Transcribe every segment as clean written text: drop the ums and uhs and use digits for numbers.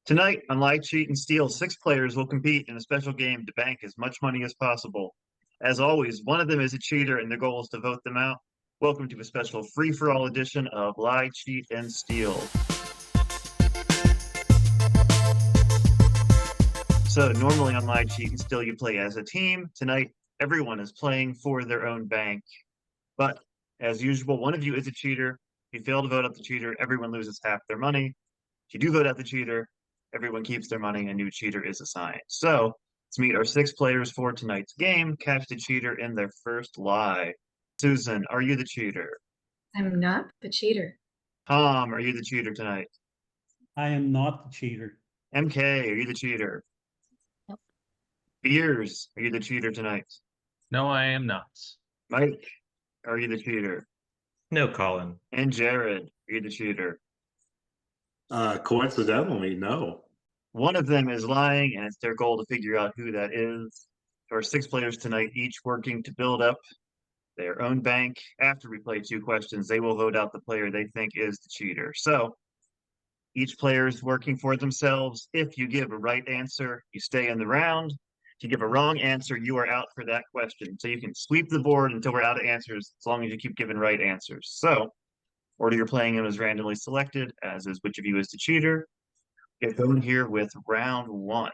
Tonight on Lie, Cheat, and Steal, 6 players will compete in a special game to bank as much money as possible. As always, one of them is a cheater, and the goal is to vote them out. Welcome to a special free-for-all edition of Lie, Cheat, and Steal. So normally on Lie, Cheat, and Steal, you play as a team. Tonight, everyone is playing for their own bank. But as usual, one of you is a cheater. If you fail to vote out the cheater, everyone loses half their money. If you do vote out the cheater, everyone keeps their money and a new cheater is assigned. So let's meet our 6 players for tonight's game. Catch the cheater in their first lie. Susan, are you the cheater? I'm not the cheater. Tom, are you the cheater tonight? I am not the cheater. MK, are you the cheater? Nope. Beers, are you the cheater tonight? No, I am not. Mike, are you the cheater? No, Colin. And Jared, are you the cheater? Coincidentally, no. One of them is lying, and it's their goal to figure out who that is. There are 6 players tonight, each working to build up their own bank. After we play 2 questions, they will vote out the player they think is the cheater. So each player is working for themselves. If you give a right answer, you stay in the round. If you give a wrong answer, you are out for that question. So you can sweep the board until we're out of answers, as long as you keep giving right answers. So order you're playing in is randomly selected, as is which of you is the cheater. Get going here with round 1.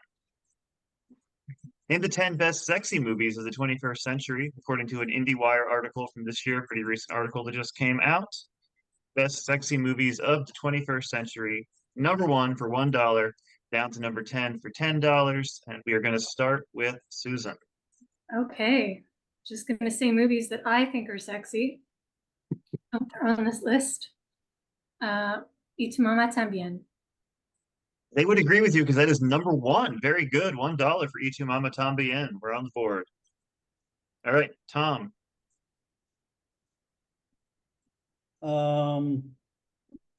Name the 10 best sexy movies of the 21st century, according to an IndieWire article from this year, pretty recent article that just came out. Best sexy movies of the 21st century. Number 1 for $1, down to number 10 for $10. And we are going to start with Susan. Okay, just gonna say movies that I think are sexy. They're on this list. Y tu mamá también. They would agree with you because that is number 1. Very good. $1 for Y tu mamá también. We're on the board. All right, Tom.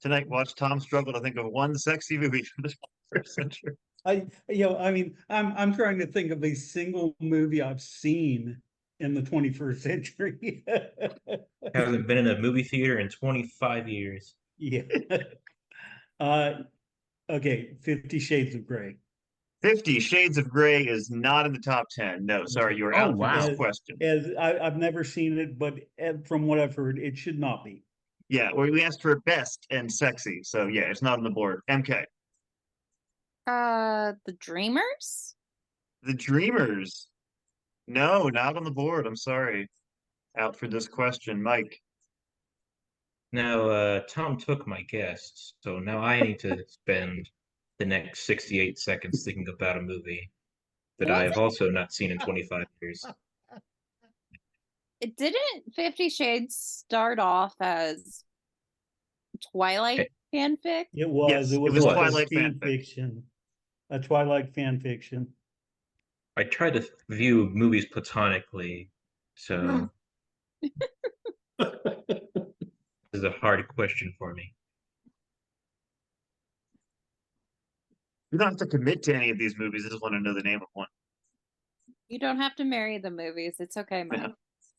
Tonight, watch Tom struggle to think of one sexy movie from the 21st century. I'm trying to think of a single movie I've seen in the 21st century. Haven't been in a movie theater in 25 years. Yeah. Okay, 50 Shades of Grey. 50 Shades of Grey is not in the top 10. No, sorry, you're out for this question. I've never seen it, but from what I've heard, it should not be. Yeah, we asked for best and sexy, so yeah, it's not on the board. MK. The Dreamers? The Dreamers. No, not on the board. I'm sorry. Out for this question. Mike. Now, Tom took my guess, so now I need to spend the next 68 seconds thinking about a movie that I have also not seen in 25 years. It didn't 50 Shades start off as Twilight fanfic? It was. Yes, it was Twilight fan fanfic. fiction. A Twilight fan fiction. I try to view movies platonically, so this is a hard question for me. You don't have to commit to any of these movies. I just want to know the name of one. You don't have to marry the movies. It's okay, Mike. Yeah.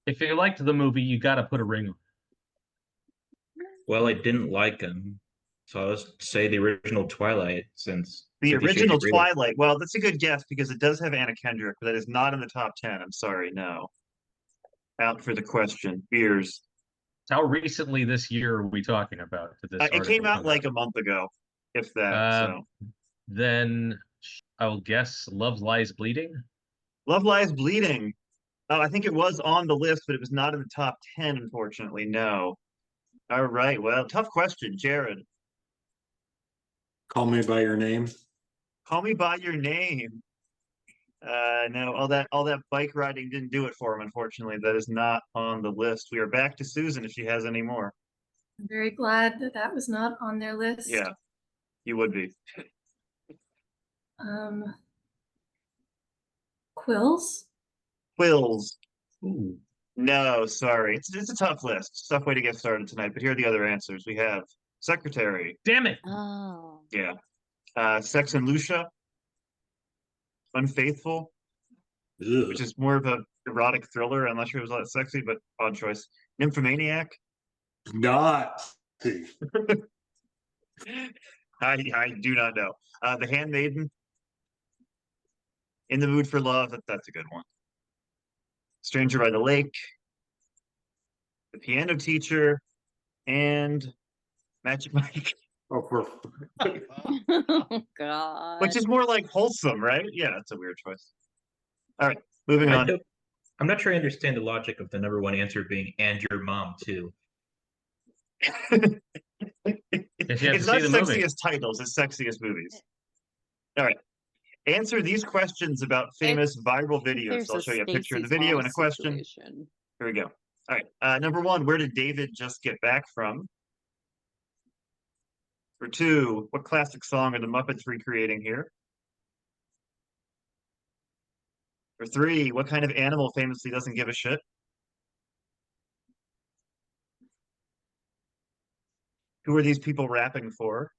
If you liked the movie, you got to put a ring on. Well, I didn't like them, so I'll say the original Twilight, since The 50 Shades original of Grey- Twilight. Well, that's a good guess because it does have Anna Kendrick, but that is not in the top 10. I'm sorry, no. Out for the question. Beers. How recently this year are we talking about? It came out like a month ago, if that. So Then I will guess Love Lies Bleeding. Love Lies Bleeding. Oh, I think it was on the list, but it was not in the top 10, unfortunately. No. All right. Well, tough question, Jared. Call Me by Your Name. Call Me by Your Name. No, all that bike riding didn't do it for him, unfortunately. That is not on the list. We are back to Susan if she has any more. I'm very glad that that was not on their list. Yeah, you would be. Quills? Quills. Ooh. No, sorry. It's a tough list. It's a tough way to get started tonight, but here are the other answers. We have Secretary. Damn it! Oh. Yeah. Sex and Lucia. Unfaithful, Ugh. which is more of a erotic thriller. I'm not sure it was that sexy, but odd choice. Nymphomaniac. Not. See. I do not know. The Handmaiden. In the Mood for Love. That's a good one. Stranger by the Lake. The Piano Teacher. And Magic Mike. Oh, for Oh God. Which is more like wholesome, right? Yeah, that's a weird choice. All right, moving I on. don't, I'm not sure I understand the logic of the number one answer being "and your mom too." If you have to It's not see the movie. sexiest titles, it's sexiest movies. All right. Answer these questions about famous viral videos. There's So I'll a show you a picture of the Stacy's video Mom and a question. situation. Here we go. All right. Number one, where did David just get back from? For two, what classic song are the Muppets recreating here? For three, what kind of animal famously doesn't give a shit? Who are these people rapping for?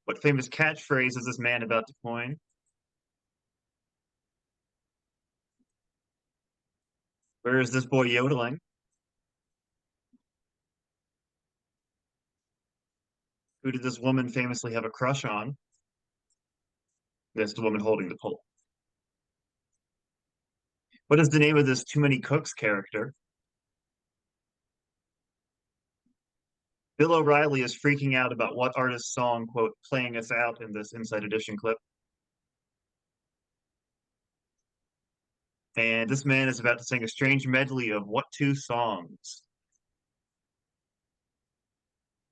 What famous catchphrase is this man about to coin? Where is this boy yodeling? Who did this woman famously have a crush on? That's the woman holding the pole. What is the name of this Too Many Cooks character? Bill O'Reilly is freaking out about what artist's song, quote, playing us out in this Inside Edition clip. And this man is about to sing a strange medley of what two songs?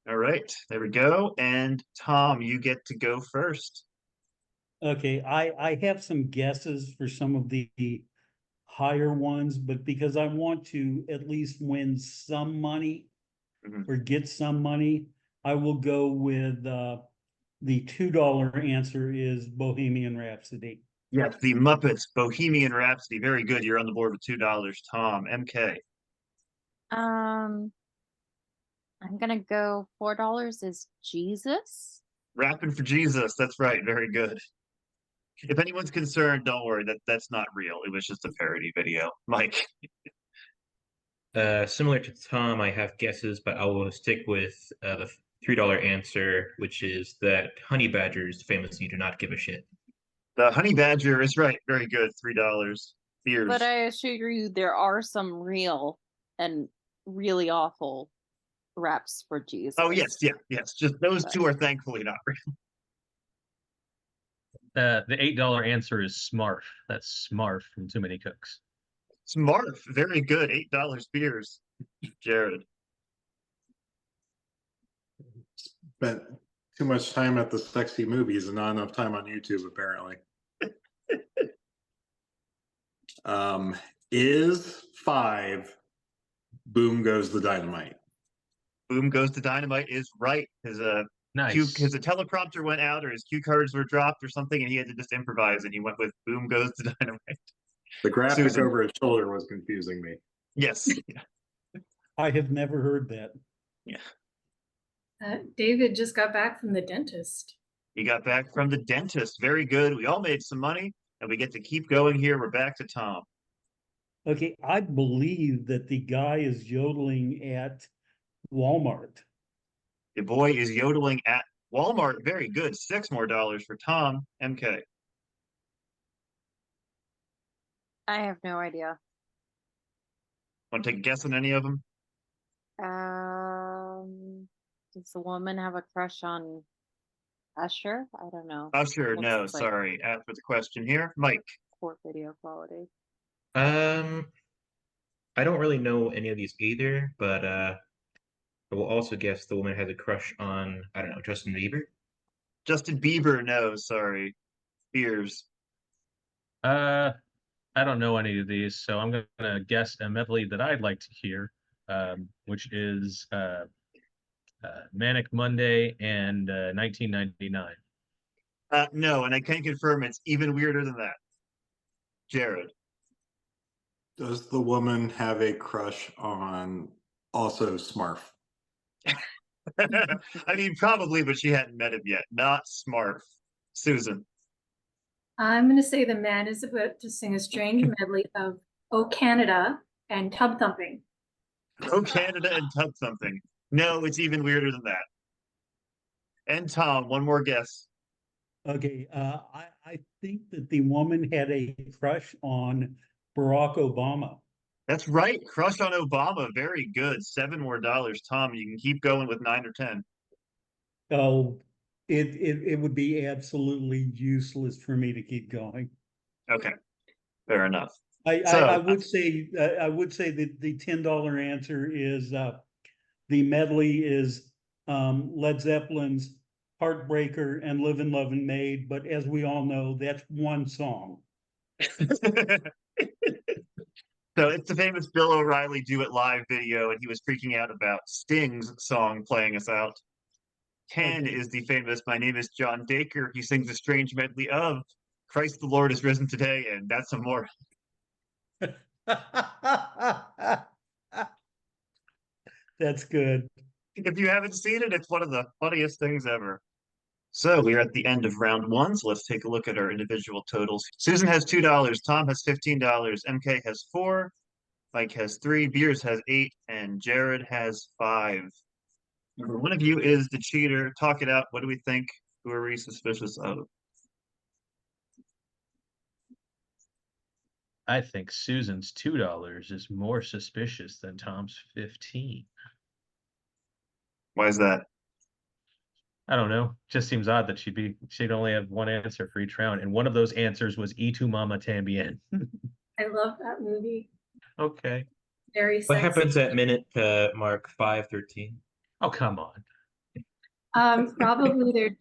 All right, there we go. And Tom, you get to go first. Okay, I have some guesses for some of the higher ones, but because I want to at least win some money Mhm. or get some money, I will go with the $2 answer is Bohemian Rhapsody. Yes, the Muppets Bohemian Rhapsody. Very good. You're on the board with $2. Tom, MK. I'm gonna go $4 is Jesus. Rapping for Jesus. That's right. Very good. If anyone's concerned, don't worry. That's not real. It was just a parody video. Mike. Similar to Tom, I have guesses, but I will stick with the $3 answer, which is that honey badgers famously do not give a shit. The Honey Badger is right. Very good. $3. Beers. But I assure you, there are some real and really awful raps for Jesus. Oh, yes. Yeah. Yes. Just those two are thankfully not real. The $8 answer is Smarf. That's Smarf from Too Many Cooks. Smart. Very good. $8 beers. Jared. spent too much time at the sexy movies and not enough time on YouTube, apparently. Is 5 Boom Goes the Dynamite? Boom Goes the Dynamite is right. His Nice. his teleprompter went out or his cue cards were dropped or something, and he had to just improvise, and he went with Boom Goes the Dynamite. The graphic Susan. over his shoulder was confusing me. Yes. Yeah. I have never heard that. David just got back from the dentist. He got back from the dentist. Very good. We all made some money, and we get to keep going here. We're back to Tom. Okay, I believe that the guy is yodeling at Walmart. The boy is yodeling at Walmart. Very good. $6 more for Tom. MK. I have no idea. Want to take a guess on any of them? Does the woman have a crush on Usher? I don't know. Usher, Looks no, like sorry. After the question here, Mike. poor video quality. I don't really know any of these either, but I will also guess the woman has a crush on, I don't know, Justin Bieber. Justin Bieber, no, sorry. Beers. I don't know any of these, so I'm gonna guess a medley that I'd like to hear, which is Manic Monday and 1999. No, and I can confirm it's even weirder than that. Jared. Does the woman have a crush on also Smurf? I mean, probably, but she hadn't met him yet. Not smart. Susan. I'm going to say the man is about to sing a strange medley of "Oh Canada" and "Tub Thumping." Go Canada and tug something. No, it's even weirder than that. And Tom, one more guess. Okay, I think that the woman had a crush on Barack Obama. That's right. Crush on Obama. Very good. $7 more. Tom, you can keep going with 9 or 10. Oh, it would be absolutely useless for me to keep going. Okay. Fair enough. I So- would say that the $10 answer is the medley is Led Zeppelin's Heartbreaker and Live and Love and Made, but as we all know, that's one song. So it's the famous Bill O'Reilly Do It Live video, and he was freaking out about Sting's song playing us out. 10 is the famous My Name is John Dacre. He sings a strange medley of Christ the Lord is risen today, and that's some more. That's good. If you haven't seen it, it's one of the funniest things ever. So we are at the end of round one, so let's take a look at our individual totals. Susan has $2, Tom has $15, MK has 4, Mike has 3, Beers has 8, and Jared has 5. One of you is the cheater. Talk it out. What do we think? Who are we suspicious of? I think Susan's $2 is more suspicious than Tom's 15. Why is that? I don't know. Just seems odd that she'd only have one answer for each round, and one of those answers was "Y tu mama también." I love that movie. Okay. Very What sexy. happens at minute mark 5:13? Oh, come on. Probably they're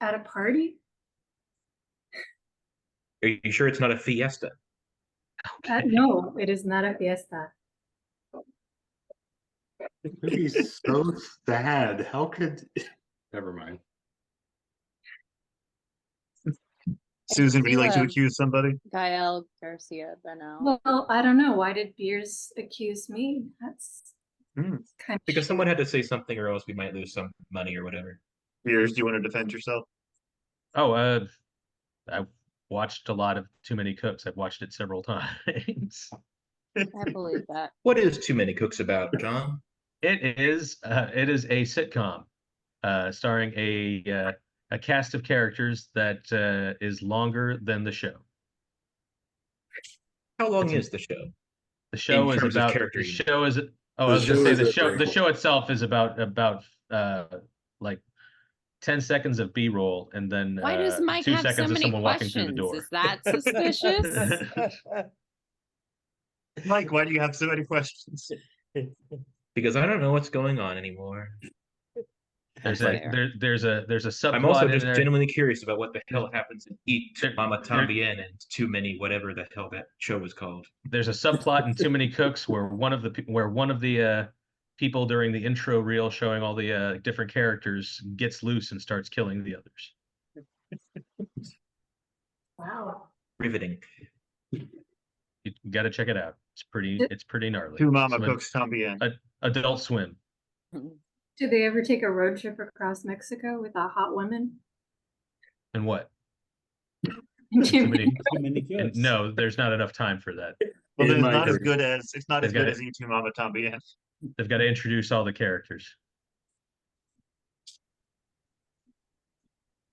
at a party. Are you sure it's not a fiesta? No, it is not a fiesta. It would be so sad. How could? Never mind. Susan, would you like to Yeah. accuse somebody? Gael Garcia Bernal. Well, I don't know. Why did Beers accuse me? That's Hmm. kind of Because someone had to say something, or else we might lose some money or whatever. Beers, do you want to defend yourself? Oh, I watched a lot of Too Many Cooks. I've watched it several times. I believe that. What is Too Many Cooks about, John? It is a sitcom starring a cast of characters that is longer than the show. How long It's a- is the show? The show is terms of about character, the you mean. show is I The was gonna show say is a the prequel. show itself is about like 10 seconds of B-roll and then Why does Mike 2 have so seconds of many someone walking through the questions? door. Is that suspicious? Mike, why do you have so many questions? Because I don't know what's going on anymore. There's That's a fair. there's a subplot I'm also in just there. genuinely curious about what the hell happens in Eat There- Mama there- Tambien and Too Many, whatever the hell that show was called. There's a subplot in Too Many Cooks where one of the people during the intro reel showing all the different characters gets loose and starts killing the others. wow. Riveting. You got to check it out. It's pretty gnarly. Two Mama Some Cooks Tambien. Adult Swim. Did they ever take a road trip across Mexico with a hot woman? And what? And Too many. Too many And cooks. no, there's not enough time for that. Well, In it's my not as opinion. good as it's not as They've good got as it. E2 Mama Tambien. They've got to introduce all the characters.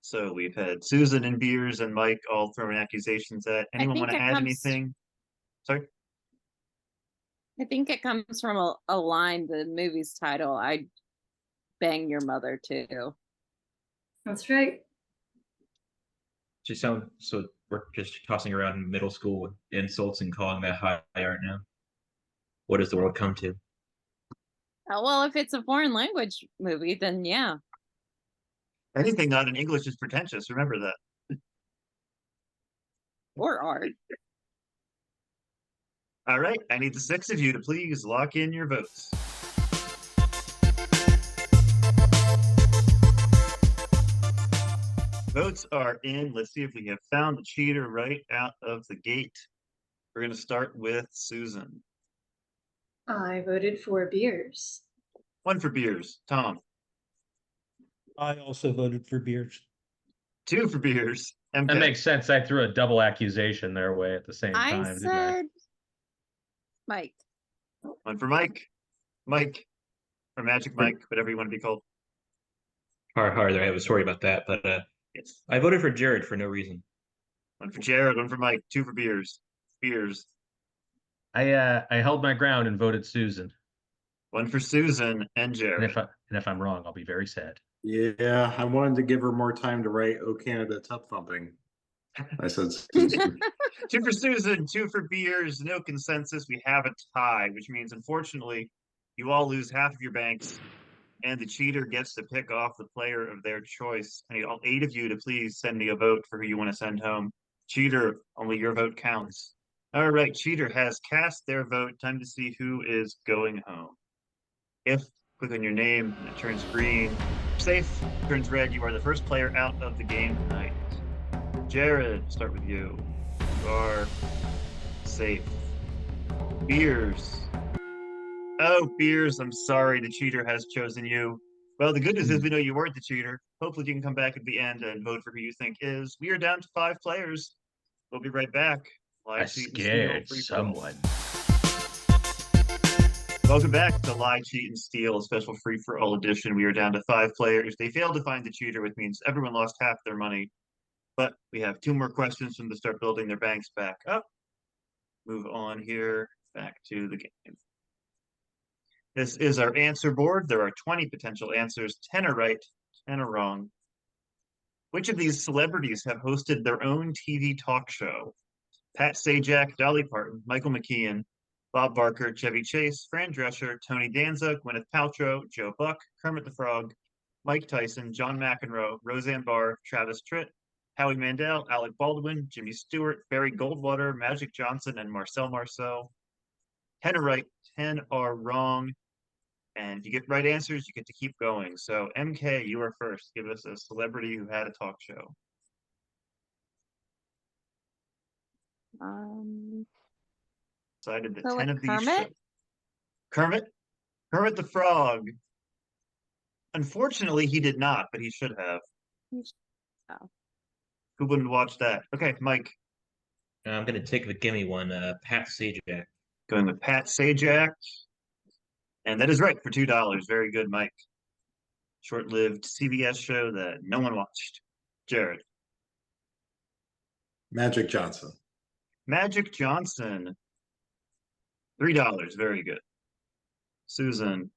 So we've had Susan and Beers and Mike all throwing accusations at. Anyone think want to it add comes- anything? Sorry. I think it comes from a line, the movie's title. I bang your mother too. That's right. She sounds so we're just tossing around middle school insults and calling that high art now. What does the world come to? Well, if it's a foreign language movie, then yeah. Anything not in English is pretentious. Remember that. Or art. All right. I need the 6 of you to please lock in your votes. Votes are in. Let's see if we have found the cheater right out of the gate. We're going to start with Susan. I voted for Beers. 1 for Beers. Tom. I also voted for Beers. 2 for Beers. That MK. makes sense. I threw a double accusation their way at the same I time. Didn't I? said Mike. 1 for Mike. Mike, or Magic Mike, whatever you want to be called. Hard. I have a story about that, but Yes. I voted for Jared for no reason. One for Jared, one for Mike, two for Beers. Beers. I held my ground and voted Susan. One for Susan and And Jared. if I'm wrong, I'll be very sad. Yeah, I wanted to give her more time to write "Oh Canada" tub thumping. I said Susan. Two for Susan, two for Beers. No consensus. We have a tie, which means unfortunately you all lose half of your banks, and the cheater gets to pick off the player of their choice. I need all 8 of you to please send me a vote for who you want to send home. Cheater, only your vote counts. All right, cheater has cast their vote. Time to see who is going home. If click on your name and it turns green, safe, turns red, you are the first player out of the game tonight. Jared, start with you. You are safe. Beers. Oh, Beers, I'm sorry, the cheater has chosen you. Well, the good news is we know you weren't the cheater. Hopefully you can come back at the end and vote for who you think is. We are down to 5 players. We'll be right back. I Cheat, and Steal, scared free for all. someone. Welcome back to Lie, Cheat, and Steal, a special free-for-all edition. We are down to 5 players. They failed to find the cheater, which means everyone lost half their money. But we have 2 more questions for them to start building their banks back up. Move on here, back to the game. This is our answer board. There are 20 potential answers. 10 are right, 10 are wrong. Which of these celebrities have hosted their own TV talk show? Pat Sajak, Dolly Parton, Michael McKean, Bob Barker, Chevy Chase, Fran Drescher, Tony Danza, Gwyneth Paltrow, Joe Buck, Kermit the Frog, Mike Tyson, John McEnroe, Roseanne Barr, Travis Tritt, Howie Mandel, Alec Baldwin, Jimmy Stewart, Barry Goldwater, Magic Johnson, and Marcel Marceau. 10 are right, 10 are wrong. And if you get right answers, you get to keep going. So MK, you are first. Give us a celebrity who had a talk show. Decided that Go 10 with of these Kermit? show. Kermit the Frog. Unfortunately, he did not, but he should have. Oh. Who wouldn't watch that? Okay, Mike, I'm gonna take the gimme one, Pat Sajak. going with Pat Sajak. And that is right for $2. Very good, Mike. Short-lived CBS show that no one watched. Jared. Magic Johnson. Magic Johnson. $3. Very good. Susan.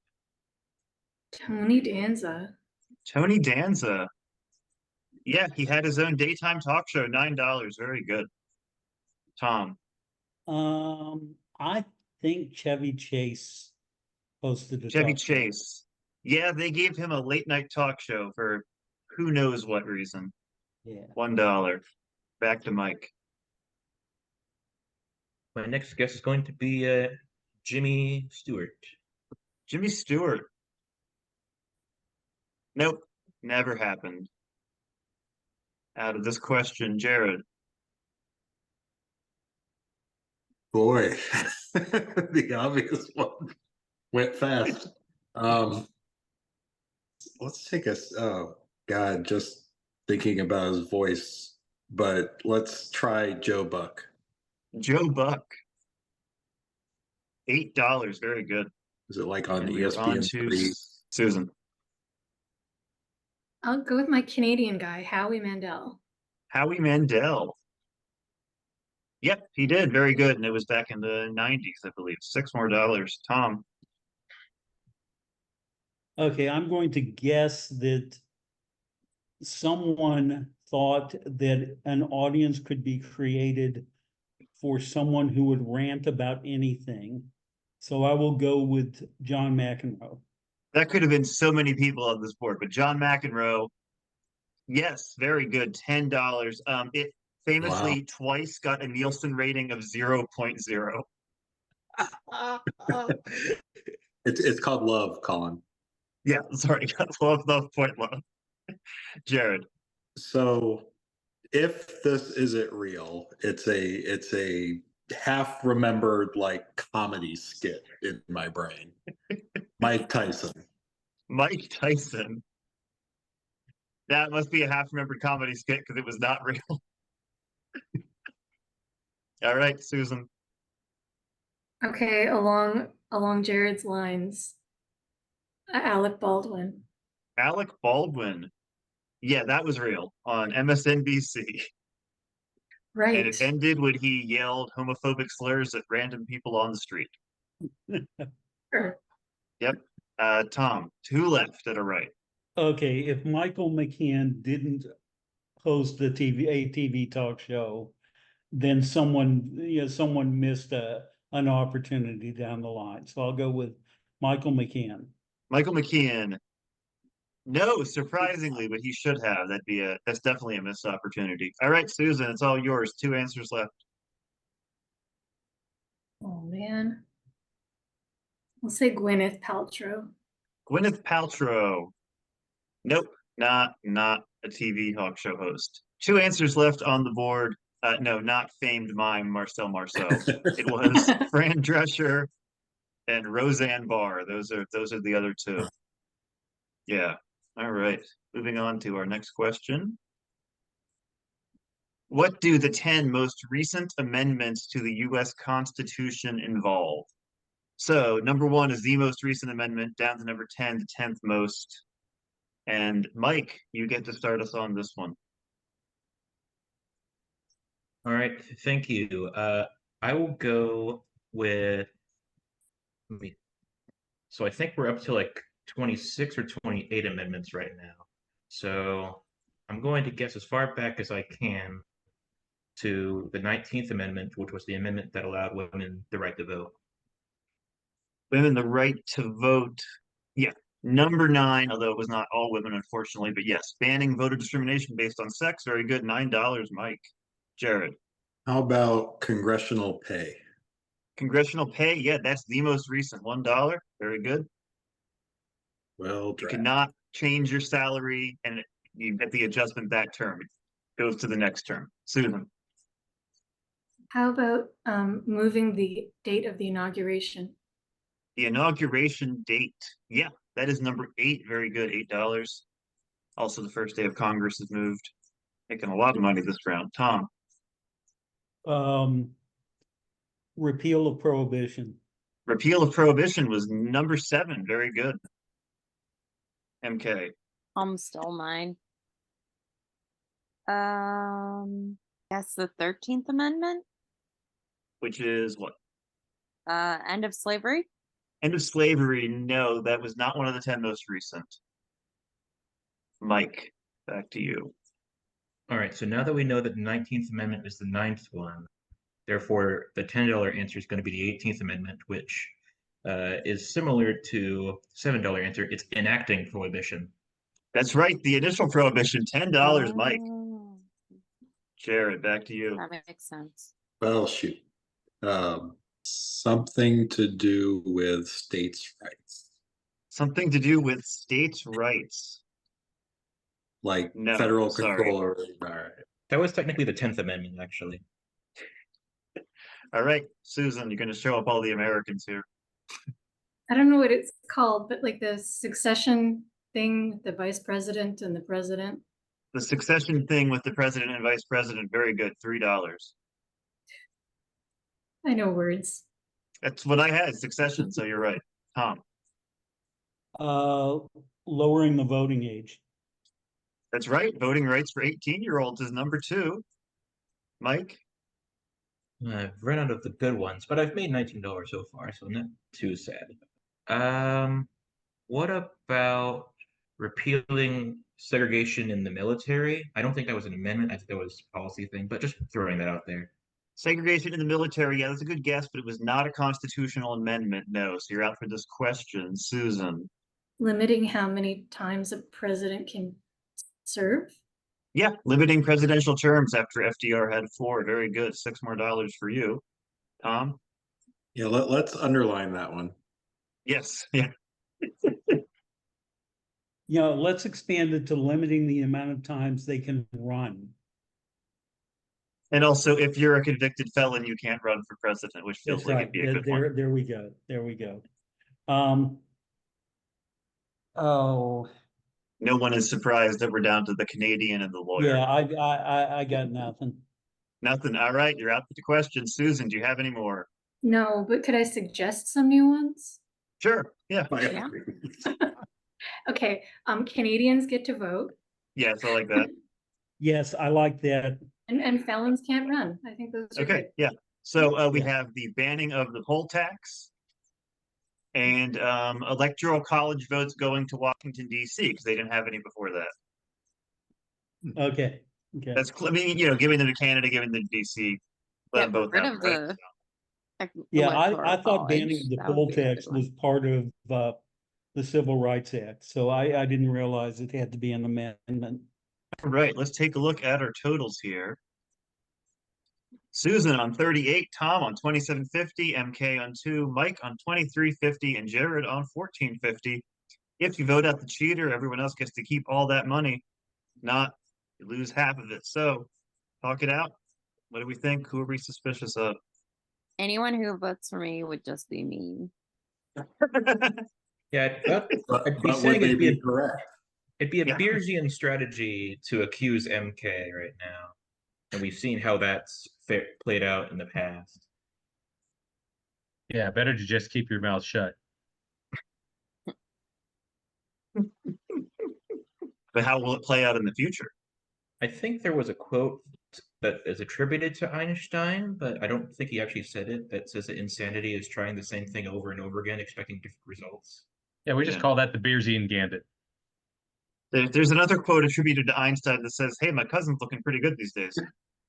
Tony Danza. Tony Danza. Yeah, he had his own daytime talk show, $9. Very good. Tom. I think Chevy Chase hosted a Chevy talk show. Chase. Yeah, they gave him a late night talk show for who knows what reason. Yeah. $1. Back to Mike. My next guess is going to be Jimmy Stewart. Jimmy Stewart. Nope, never happened. Out of this question, Jared. Boy, the obvious one went fast. Let's take us. Oh God, just thinking about his voice. But let's try Joe Buck. Joe Buck. $8. Very good. Is it like on And we are on ESPN to 3? Susan. I'll go with my Canadian guy, Howie Mandel. Howie Mandel. Yep, he did. Very good. And it was back in the 90s, I believe. $6 more. Tom. Okay, I'm going to guess that someone thought that an audience could be created for someone who would rant about anything. So I will go with John McEnroe. That could have been so many people on this board, but John McEnroe, yes, very good. $10. It famously twice got a Nielsen rating of 0.0. It's called Love, Colin. Yeah, sorry, love, point love. Jared. So if this isn't real, it's a half remembered like comedy skit in my brain. Mike Tyson. Mike Tyson. That must be a half-remembered comedy skit because it was not real. All right, Susan. Okay, along Jared's lines, Alec Baldwin. Alec Baldwin. Yeah, that was real on MSNBC. And Right. it ended when he yelled homophobic slurs at random people on the street. Sure. Yep. Tom, two left that are right. Okay, if Michael McCann didn't host a TV talk show, then someone missed an opportunity down the line. So I'll go with Michael McCann. Michael McKeon. No, surprisingly, but he should have. That's definitely a missed opportunity. All right, Susan, it's all yours. Two answers left. Oh man. I'll say Gwyneth Paltrow. Gwyneth Paltrow. Nope, not a TV talk show host. Two answers left on the board. No, not famed mime Marcel Marceau. It was Fran Drescher and Roseanne Barr. Those are the other two. Yeah. All right. Moving on to our next question. What do the 10 most recent amendments to the U.S. Constitution involve? So number 1 is the most recent amendment, down to number 10, the 10th most. And Mike, you get to start us on this one. All right, thank you. I will go with. So I think we're up to like 26 or 28 amendments right now. So I'm going to guess as far back as I can to the 19th Amendment, which was the amendment that allowed women the right to vote. Women the right to vote. Yeah. Number 9, although it was not all women, unfortunately, but yes, banning voter discrimination based on sex. Very good. $9, Mike. Jared. How about congressional pay? Congressional pay. Yeah, that's the most recent. $1. Very good. Well, You drafted. cannot change your salary and you get the adjustment that term. It goes to the next term. Susan. How about moving the date of the inauguration? The inauguration date. Yeah, that is number 8. Very good. $8. Also, the first day of Congress is moved. Making a lot of money this round. Tom. Repeal of prohibition. Repeal of prohibition was number 7. Very good. MK. Stole mine. That's the 13th Amendment. Which is what? End of slavery. End of slavery. No, that was not one of the 10 most recent. Mike, back to you. All right, so now that we know that the 19th Amendment is the 9th one, therefore the $10 answer is going to be the 18th Amendment, which is similar to $7 answer. It's enacting prohibition. That's right. The initial prohibition, $10, Mike. Oh, Jared, back to you. that makes sense. Well, shoot. Something to do with states' rights, Something to do with states' rights. like No, federal sorry. control. All right. That was technically the 10th Amendment, actually. All right, Susan, you're going to show up all the Americans here. I don't know what it's called, but like the succession thing, the vice president and the president. The succession thing with the president and vice president, very good. $3. I know words. That's what I had, succession, so you're right. Tom. Lowering the voting age. That's right. Voting rights for 18-year-olds is number 2. Mike. I've run out of the good ones, but I've made $19 so far, so I'm not too sad. What about repealing segregation in the military? I don't think that was an amendment. I think that was a policy thing, but just throwing that out there. Segregation in the military. Yeah, that's a good guess, but it was not a constitutional amendment. No, so you're out for this question. Susan. Limiting how many times a president can serve. Yeah, limiting presidential terms after FDR had 4. Very good. $6 more for you. Tom? Yeah, let's underline that one. Yes. Yeah. Let's expand it to limiting the amount of times they can run. And also, if you're a convicted felon, you can't run for president, which feels That's like right. it'd be a good one. There we go. There we go. Oh, No one is surprised that we're down to the Canadian and the lawyer. yeah, I got nothing. Nothing. All right, you're out with the question. Susan, do you have any more? No, but could I suggest some new ones? Sure. Yeah. By Yeah. all means. Okay, Canadians get to vote Yes, I like that. Yes, I like that. and felons can't run. I think those are Okay, good. yeah. So we Yeah. have the banning of the poll tax and electoral college votes going to Washington, D.C. because they didn't have any before that. Okay, okay. That's, I mean, giving them to Canada, giving them to D.C. Let them Get both rid have of them, right? the Yeah, electoral I thought banning college. the That would poll be a good tax one. was part of the Civil Rights Act, so I didn't realize it had to be an amendment. All right, let's take a look at our totals here. Susan on 38, Tom on 2750, MK on 2, Mike on 2350, and Jared on 1450. If you vote out the cheater, everyone else gets to keep all that money. Not, you lose half of it. So, talk it out. What do we think? Who are we suspicious of? Anyone who votes for me would just be mean. Yeah, I'd be But saying would they it'd be be correct? it'd be a Yeah. Beersian strategy to accuse MK right now, and we've seen how that's played out in the past. Yeah, better to just keep your mouth shut. But how will it play out in the future? I think there was a quote that is attributed to Einstein, but I don't think he actually said it, that says that insanity is trying the same thing over and over again, expecting different results. Yeah, we just Yeah. call that the Beersian Gambit. There's another quote attributed to Einstein that says, "Hey, my cousin's looking pretty good these days."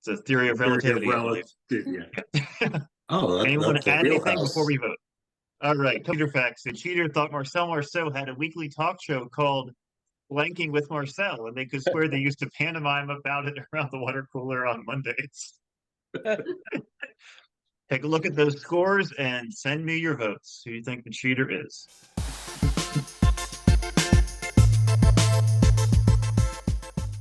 It's a theory of relativity, I believe. Yeah. Oh, Anyone that's a add anything before wheelhouse. we vote? All right, cheater facts. The cheater thought Marcel Marceau had a weekly talk show called Blanking with Marcel, and they could swear they used to pantomime about it around the water cooler on Mondays. Take a look at those scores and send me your votes. Who do you think the cheater is?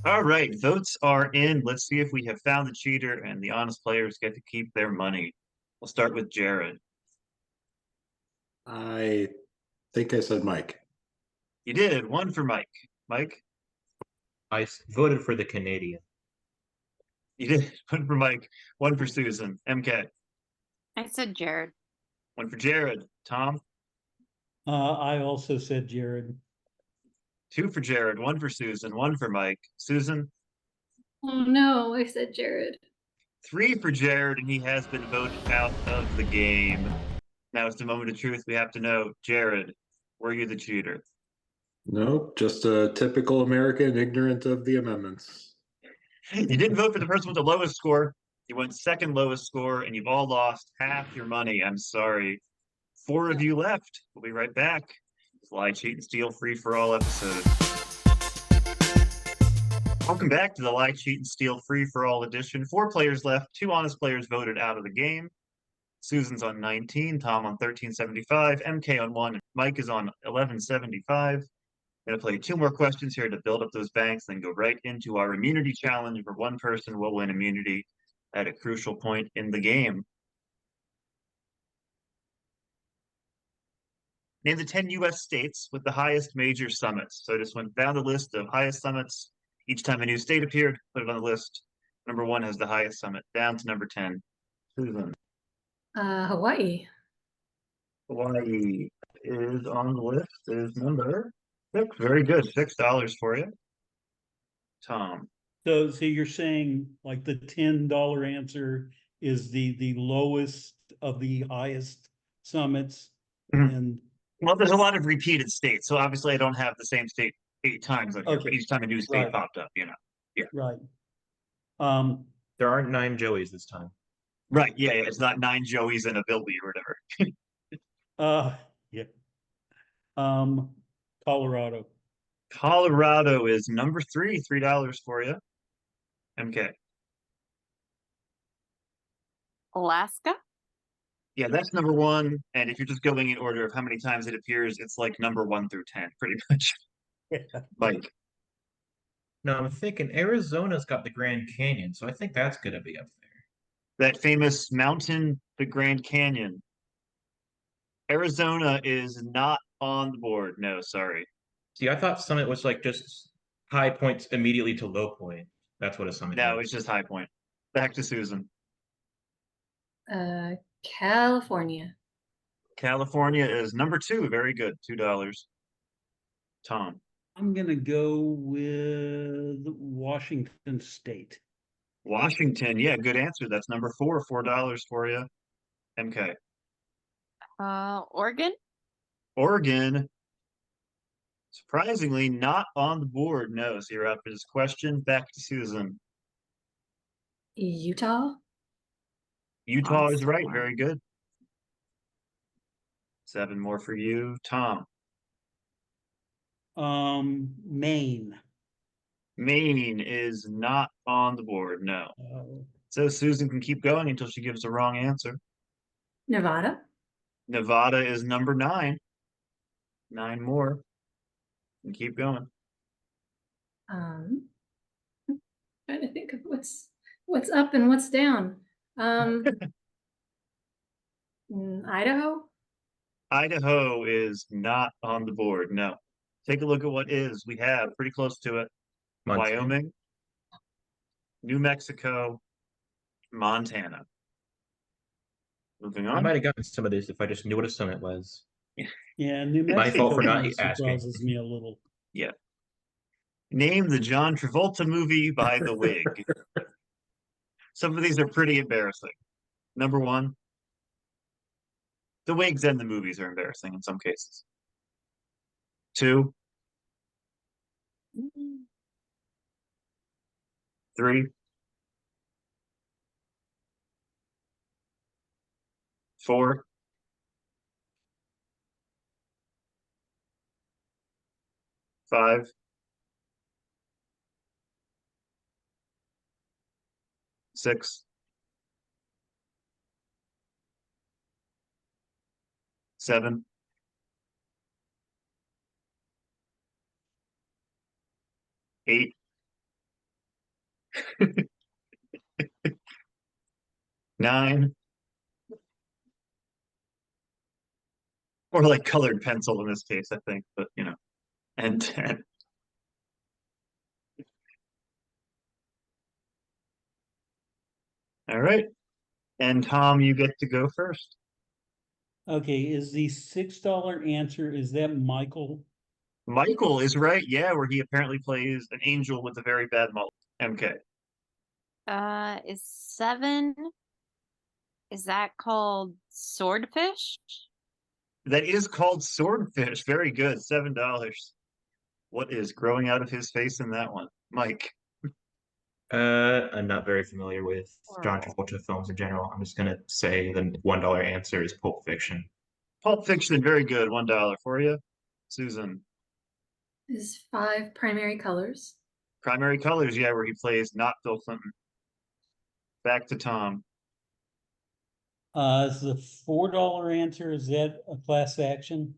All right, votes are in. Let's see if we have found the cheater, and the honest players get to keep their money. We'll start with Jared. I think I said Mike. You did. One for Mike. Mike? I voted for the Canadian. You did. One for Mike. One for Susan. MK. I said Jared. One for Jared. Tom? I also said Jared. Two for Jared. One for Susan. One for Mike. Susan? Oh no, I said Jared. Three for Jared, and he has been voted out of the game. Now it's the moment of truth. We have to know, Jared, were you the cheater? Nope, just a typical American ignorant of the amendments. You didn't vote for the person with the lowest score. You went second lowest score, and you've all lost half your money. I'm sorry. Four of you left. We'll be right back. Lie, cheat, and steal free for all episode. Welcome back to the Lie, Cheat, and Steal free for all edition. 4 players left. 2 honest players voted out of the game. Susan's on 19, Tom on 1375, MK on 1, Mike is on 1175. Gonna play 2 more questions here to build up those banks, then go right into our immunity challenge where one person will win immunity at a crucial point in the game. Name the 10 US states with the highest major summits. So I just went down the list of highest summits. Each time a new state appeared, put it on the list. Number 1 has the highest summit, down to number 10. Susan. Hawaii. Hawaii is on the list. Is number 6. Very good. $6 for you. Tom. So you're saying like the $10 answer is the lowest of the highest summits, Mhm. and Well, there's a lot of repeated states, so obviously I don't have the same state 8 times on here, but Okay. each time a new state Right. popped up, you know. right. There aren't 9 Joeys this time. Right, yeah, it's not 9 Joeys and a Bilby or whatever. Yeah. Colorado. Colorado is number 3, $3 for you. MK. Alaska. Yeah, that's number 1, and if you're just going in order of how many times it appears, it's like number 1 through 10, pretty much. Mike. No, I'm thinking Arizona's got the Grand Canyon, so I think that's gonna be up there. That famous mountain, the Grand Canyon. Arizona is not on the board. No, sorry. See, I thought summit was like just high points immediately to low point. That's what a summit No, is. it's just High Point. Back to Susan. California. California is number 2. Very good. $2. Tom. I'm gonna go with Washington State. Washington, yeah, good answer. That's number four, $4 for you. MK. Oregon? Oregon, surprisingly, not on the board. No, so you're up for this question. Back to Susan. Utah. Utah is Awesome. right. Very good. 7 more for you. Tom. Maine. Maine is not on the board. No. Uh, So Susan can keep going until she gives the wrong answer. Nevada. Nevada is number 9. 9 more. And keep going. Um, trying to think of what's up and what's down. Idaho. Idaho is not on the board. No. Take a look at what is. We have pretty close to it. Montana. Wyoming, New Mexico, Montana. Moving I on. might have gotten some of this if I just knew what a summit was. Yeah, New My fault Mexico for not kind of asking. surprises me a little. Yeah. Name the John Travolta movie by The Wig. Some of these are pretty embarrassing. Number 1, The Wigs and the movies are embarrassing in some cases. 2, 3, 4, 5, 6, 7, 8, 9, or like colored pencil in this case, I think, but and 10. All right. And Tom, you get to go first. Okay, is the $6 answer, is that Michael? Michael is right. Yeah, where he apparently plays an angel with a very bad mullet. MK. Is 7, is that called swordfish? That is called swordfish. Very good. $7. What is growing out of his face in that one? Mike. I'm not very familiar with John Travolta films in general. I'm just gonna say the $1 answer is Pulp Fiction. Pulp Fiction, very good. $1 for you. Susan. Is 5 primary colors. Primary colors, yeah, where he plays not Bill Clinton. Back to Tom. Is the $4 answer, is that a class action?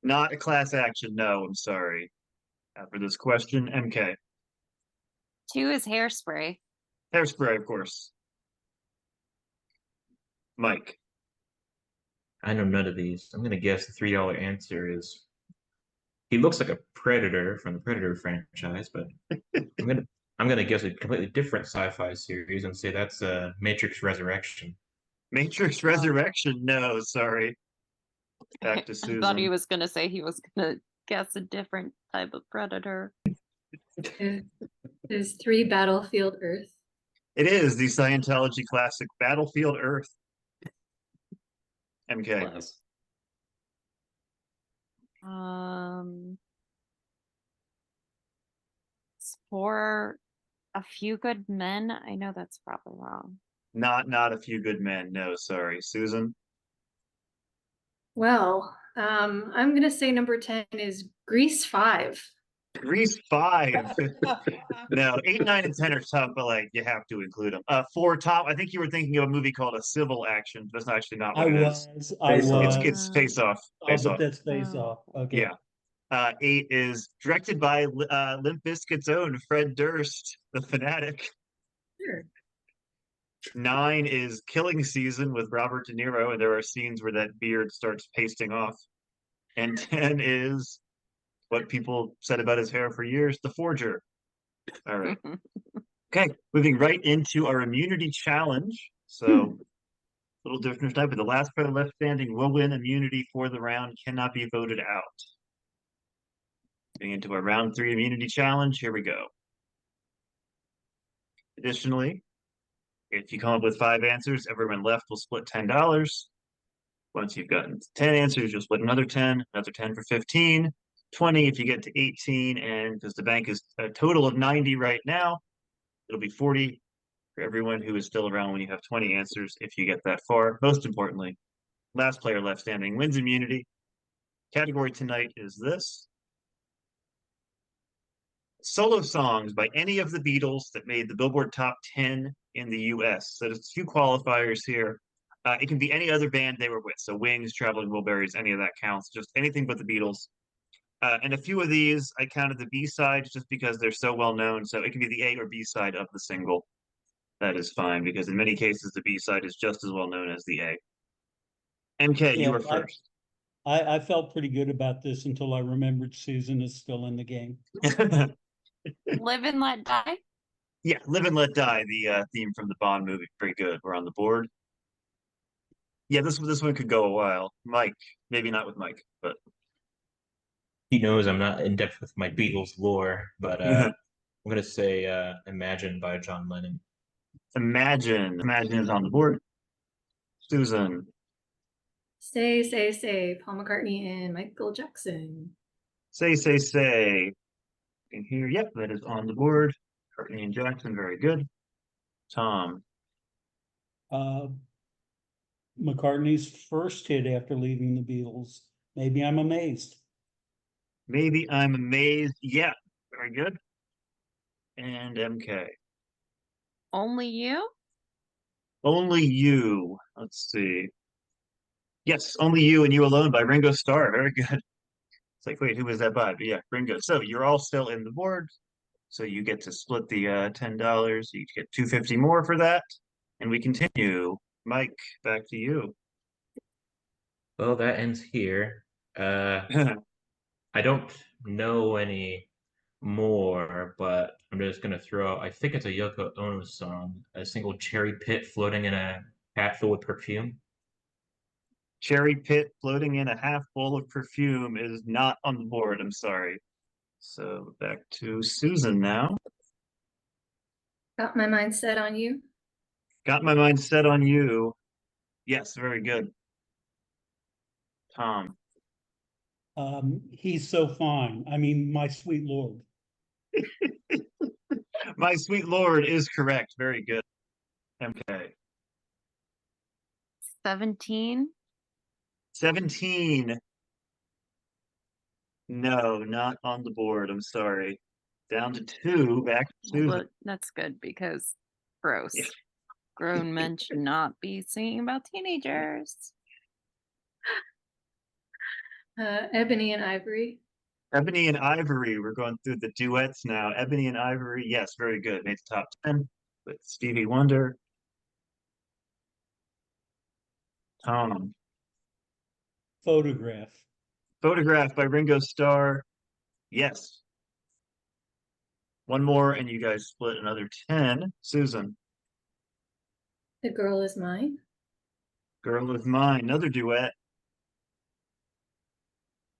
Not a class action. No, I'm sorry. For this question, MK. 2 is hairspray. Hairspray, of course. Mike. I know none of these. I'm gonna guess the $3 answer is he looks like a Predator from the Predator franchise, but I'm gonna guess a completely different sci-fi series and say that's Matrix Resurrection. Matrix Resurrection. No, sorry. Back to I thought he Susan. was gonna say he was gonna guess a different type of predator. Is 3 Battlefield Earth. It is the Scientology classic Battlefield Earth. MK. Class. It's for A Few Good Men. I know that's probably wrong. Not A Few Good Men. No, sorry. Susan. Well, I'm gonna say number 10 is Grease 5. Grease 5. No, 8, 9, and 10 are tough, but like you have to include them. 4, Tom. I think you were thinking of a movie called A Civil Action. That's actually not what it is. I Face Off. was. It's Face Off. Oh, Face but Off. that's Face Off, okay. Yeah. 8 is directed by Limp Bizkit's own Fred Durst, the fanatic. Sure. 9 is Killing Season with Robert De Niro, and there are scenes where that beard starts pasting off. And 10 is what people said about his hair for years, The Forger. All right. Okay, moving right into our immunity challenge. So, a little different type, but the last player left standing will win immunity for the round, cannot be voted out. Getting into our round 3 immunity challenge. Here we go. Additionally, if you come up with 5 answers, everyone left will split $10. Once you've gotten 10 answers, you'll split another 10 for 15, 20 if you get to 18, and because the bank is a total of 90 right now, it'll be 40 for everyone who is still around when you have 20 answers if you get that far. Most importantly, last player left standing wins immunity. Category tonight is this: solo songs by any of the Beatles that made the Billboard Top 10 in the US. So there's a few qualifiers here. It can be any other band they were with. So Wings, Traveling Wilburys, any of that counts. Just anything but the Beatles. And a few of these, I counted the B-sides just because they're so well known. So it can be the A or B side of the single. That is fine because in many cases, the B-side is just as well known as the A. MK, you Yeah, are first. I felt pretty good about this until I remembered Susan is still in the game. Live and Let Die. Yeah, Live and Let Die, the theme from the Bond movie. Very good. We're on the board. Yeah, this one could go a while. Mike, maybe not with Mike, but He knows I'm not in depth with my Beatles lore, but I'm gonna say "Imagine" by John Lennon. Imagine is on the board. Susan, Say, Paul McCartney and Michael Jackson. say. In here, yep, that is on the board. Courtney and Jackson, very good. Tom, Uh, McCartney's first hit after leaving the Beatles. Maybe I'm amazed. maybe I'm amazed. Yeah, very good. And MK, Only You. Only You. Let's see. Yes, Only You and You Alone by Ringo Starr. Very good. It's like, wait, who was that by? But yeah, Ringo. So you're all still in the board. So you get to split the $10. You get 250 more for that. And we continue. Mike, back to you. Well, that ends here. I don't know any more, but I'm just gonna throw out, I think it's a Yoko Ono song, a single cherry pit floating in a hat filled with perfume. Cherry Pit floating in a half bowl of perfume is not on the board. I'm sorry. So back to Susan now. Got my mind set on you. Got my mind set on you. Yes, very good. Tom. He's so fine. I mean, my sweet Lord. My Sweet Lord is correct. Very good. MK. 17. 17. No, not on the board. I'm sorry. Down to 2. Back to Susan. Well, that's good because gross. Yeah. Grown men should not be singing about teenagers. Ebony and Ivory. Ebony and Ivory. We're going through the duets now. Ebony and Ivory. Yes, very good. Made the top 10 with Stevie Wonder. Tom. Photograph. Photograph by Ringo Starr. Yes. One more, and you guys split another 10. Susan. The Girl Is Mine. Girl Is Mine. Another duet.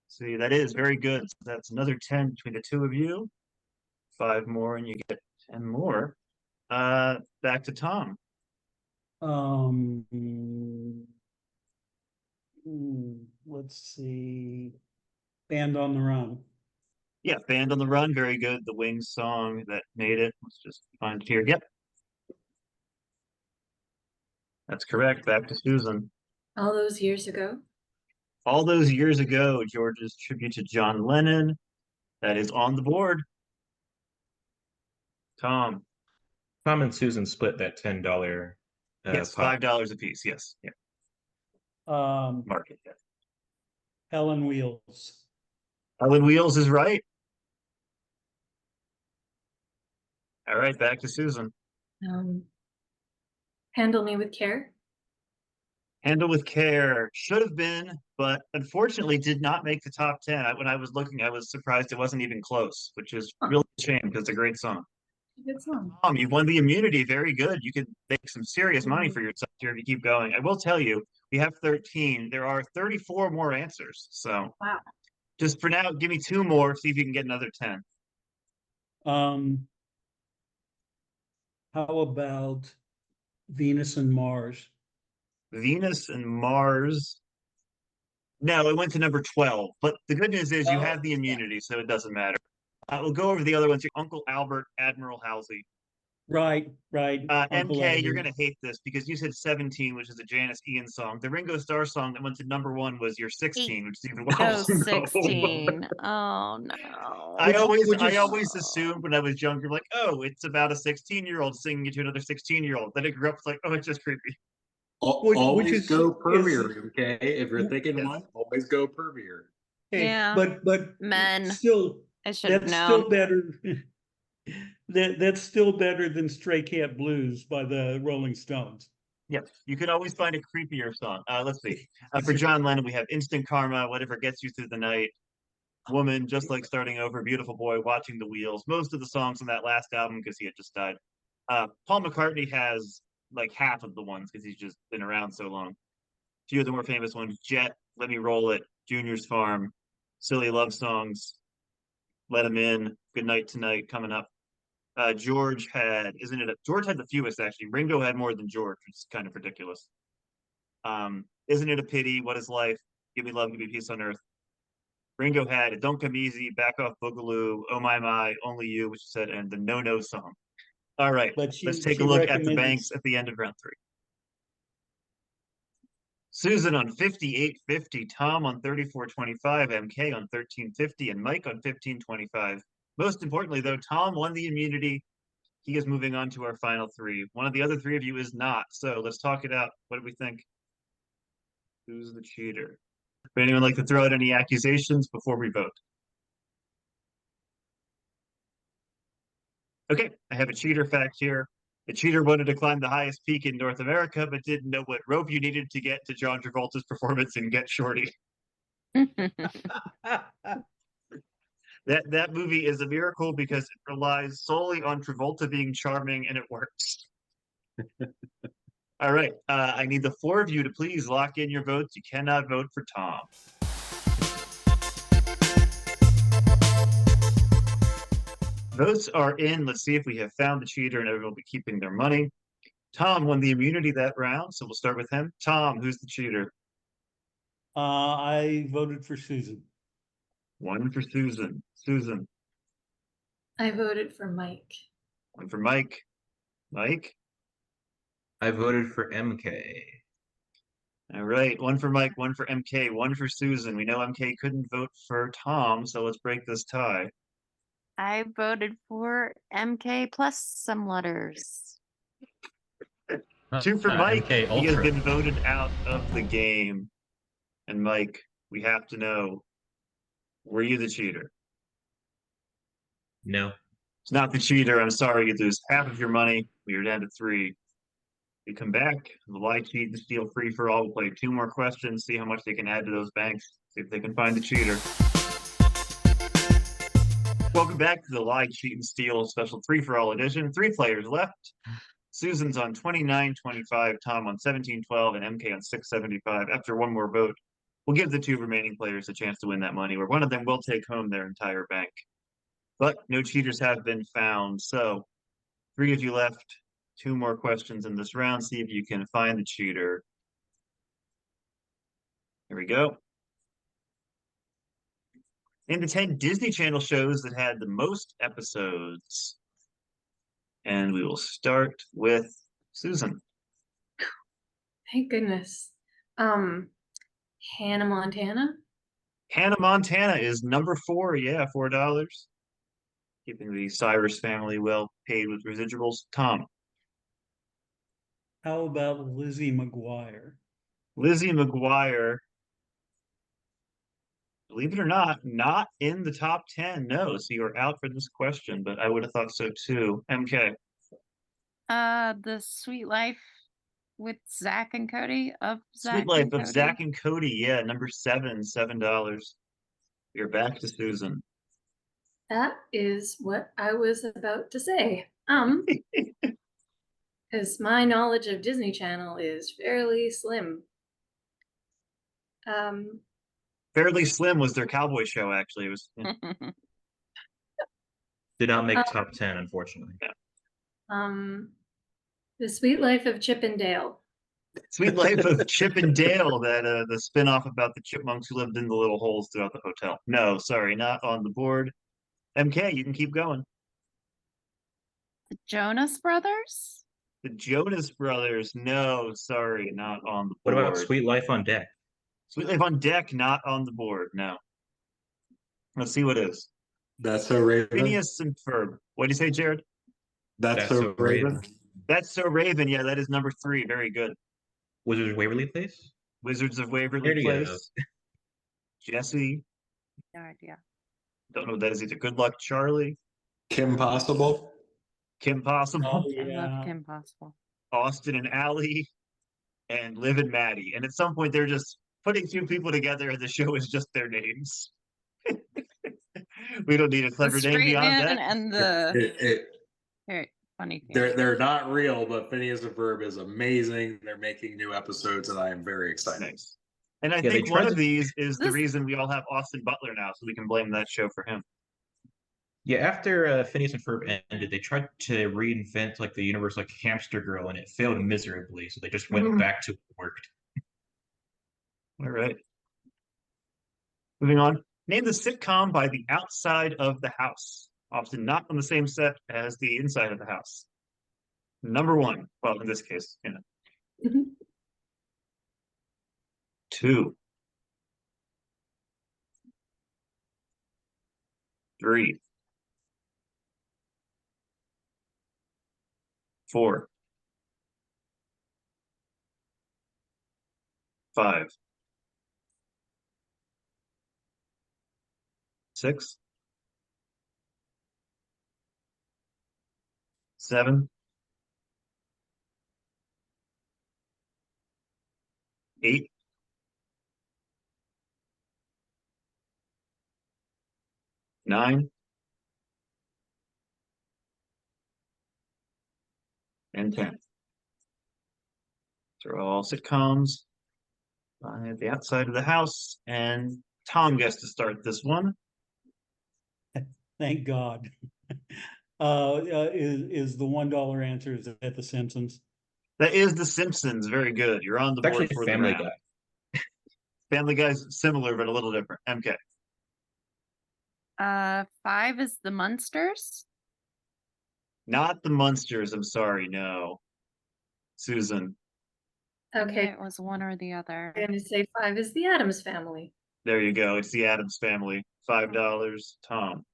See, that is very good. So that's another 10 between the two of you. 5 more, and you get 10 more. Back to Tom. Let's see. Band on the Run. Yeah, Band on the Run. Very good. The Wings song that made it. Let's just find it here. Yep. That's correct. Back to Susan. All Those Years Ago. All Those Years Ago, George's tribute to John Lennon. That is on the board. Tom. Tom and Susan split that $10 Yes, pot. $5 a piece. Yes. Yeah. Market. Yeah. Helen Wheels. Helen Wheels is right. All right, back to Susan. Handle Me With Care. Handle with Care should have been, but unfortunately did not make the top 10. When I was looking, I was surprised it wasn't even close, which is really a shame because it's a great song. Good song. You won the immunity. Very good. You could make some serious money for yourself here if you keep going. I will tell you, we have 13. There are 34 more answers. So Wow. Just for now, give me 2 more, see if you can get another 10. How about Venus and Mars? Venus and Mars. No, it went to number 12. But the good news is you have the immunity, so it doesn't matter. We'll go over the other ones. Uncle Albert, Admiral Halsey. Right. Uncle MK, you're Albert. gonna hate this because you said 17, which is a Janice Ian song. The Ringo Starr song that went to number 1 was your 16, which is even Oh, worse. 16. Oh no. I always Which is- assumed when I was younger, like, oh, it's about a 16-year-old singing it to another 16-year-old. Then I grew up, it's like, oh, it's just creepy. Which Always is- go is- pervier, okay? If you're thinking Yes. one, always go pervier. Hey, Yeah. but Men. still, I should have that's known. still better. That's still better than Stray Cat Blues by the Rolling Stones. Yes, you can always find a creepier song. Let's see. For John Lennon, we have Instant Karma, Whatever Gets You Through the Night, Woman, Just Like Starting Over, Beautiful Boy, Watching the Wheels. Most of the songs on that last album because he had just died. Paul McCartney has like half of the ones because he's just been around so long. A few of the more famous ones: Jet, Let Me Roll It, Junior's Farm, Silly Love Songs, Let 'Em In, Good Night Tonight coming up. George had, George had the fewest actually. Ringo had more than George, which is kind of ridiculous. Isn't It a Pity? What Is Life? Give Me Love, Give Me Peace on Earth. Ringo had It Don't Come Easy, Back Off Boogaloo, Oh My, Only You, which you said, and the No No song. All right, But let's take a look at the banks at the end of round 3. Susan on 58.50, Tom on 34.25, MK on 13.50, and Mike on 15.25. Most importantly, though, Tom won the immunity. He is moving on to our final 3. One of the other 3 of you is not. So let's talk it out. What do we think? Who's the cheater? Would anyone like to throw out any accusations before we vote? Okay, I have a cheater fact here. The cheater wanted to climb the highest peak in North America, but didn't know what rope you needed to get to John Travolta's performance in Get Shorty. That movie is a miracle because it relies solely on Travolta being charming, and it works. All right, I need the 4 of you to please lock in your votes. You cannot vote for Tom. Votes are in. Let's see if we have found the cheater and everyone will be keeping their money. Tom won the immunity that round, so we'll start with him. Tom, who's the cheater? I voted for Susan. 1 for Susan. Susan. I voted for Mike. 1 for Mike. Mike. I voted for MK. All right, 1 for Mike, 1 for MK, 1 for Susan. We know MK couldn't vote for Tom, so let's break this tie. I voted for MK plus some letters. 2 for Mike. MK He has Ultra. been voted out of the game. And Mike, we have to know, were you the cheater? No. It's not the cheater. I'm sorry, you lose half of your money. We are down to 3. We come back, the lie, cheat, and steal free for all. We'll play 2 more questions, see how much they can add to those banks, see if they can find the cheater. Welcome back to the lie, cheat, and steal special 3 for all edition. 3 players left. Susan's on 29.25, Tom on 17.12, and MK on 6.75. After 1 more vote, we'll give the 2 remaining players a chance to win that money, where one of them will take home their entire bank. But no cheaters have been found, so 3 of you left. 2 more questions in this round. See if you can find the cheater. Here we go. In the 10 Disney Channel shows that had the most episodes. And we will start with Susan. Thank goodness. Hannah Montana. Hannah Montana is number 4. Yeah, $4. Keeping the Cyrus family well paid with residuals. Tom. How about Lizzie McGuire? Lizzie McGuire, believe it or not in the top 10. No, so you're out for this question, but I would have thought so too. MK. The Sweet Life with Zach and Cody of Zach Sweet Life and of Cody. Zach and Cody. Yeah, number 7, $7. You're back to Susan. That is what I was about to say. Because my knowledge of Disney Channel is fairly slim. Fairly Slim was their cowboy show, actually. It was Did not make Um, top 10, unfortunately. The Sweet Life of Chip and Dale. Sweet Life of Chip and Dale, that the spin-off about the chipmunks who lived in the little holes throughout the hotel. No, sorry, not on the board. MK, you can keep going. The Jonas Brothers? The Jonas Brothers, no, sorry, not on the What board. about Sweet Life on Deck? Sweet Life on Deck, not on the board, no. Let's see what is. That's so Raven. Phineas and Ferb. What do you say, Jared? That's so Raven. That's So Raven. Yeah, that is number 3. Very good. Wizards of Waverly Place? Wizards of Waverly There you go. Place. Jesse. No idea. Don't know what that is either. Good Luck, Charlie. Kim Possible. Kim Possible. Oh, I love yeah. Kim Possible. Austin and Allie. And Liv and Maddie. And at some point, they're just putting 2 people together, and the show is just their names. We don't need a The clever name straight beyond man that. and the It, very funny thing. they're not real, but Phineas and Ferb is amazing. They're making new episodes, and I am very excited. Nice. And I Yeah, they think one tried of to- these is the This- reason we all have Austin Butler now, so we can blame that show for him. Yeah, after Phineas and Ferb ended, they tried to reinvent like the universe like Hamster Girl, and it failed miserably. So they just went Mhm. back to what worked. All right. Moving on. Name the sitcom by the outside of the house. Often not on the same set as the inside of the house. Number 1. Well, in this case, 2. 3. 4. 5. 6. 7. 8. 9. And 10. These are all sitcoms by the outside of the house, and Tom gets to start this one. Thank God. Is the $1 answer, is that The Simpsons? That is The Simpsons. Very good. You're on the It's board actually for the Family round. Guy. Family Guy's similar, but a little different. MK. 5 is the Munsters. Not the Munsters. I'm sorry. No. Susan. Okay, It was one or the other. I'm gonna say 5 is the Addams Family. There you go. It's the Addams Family. $5. Tom.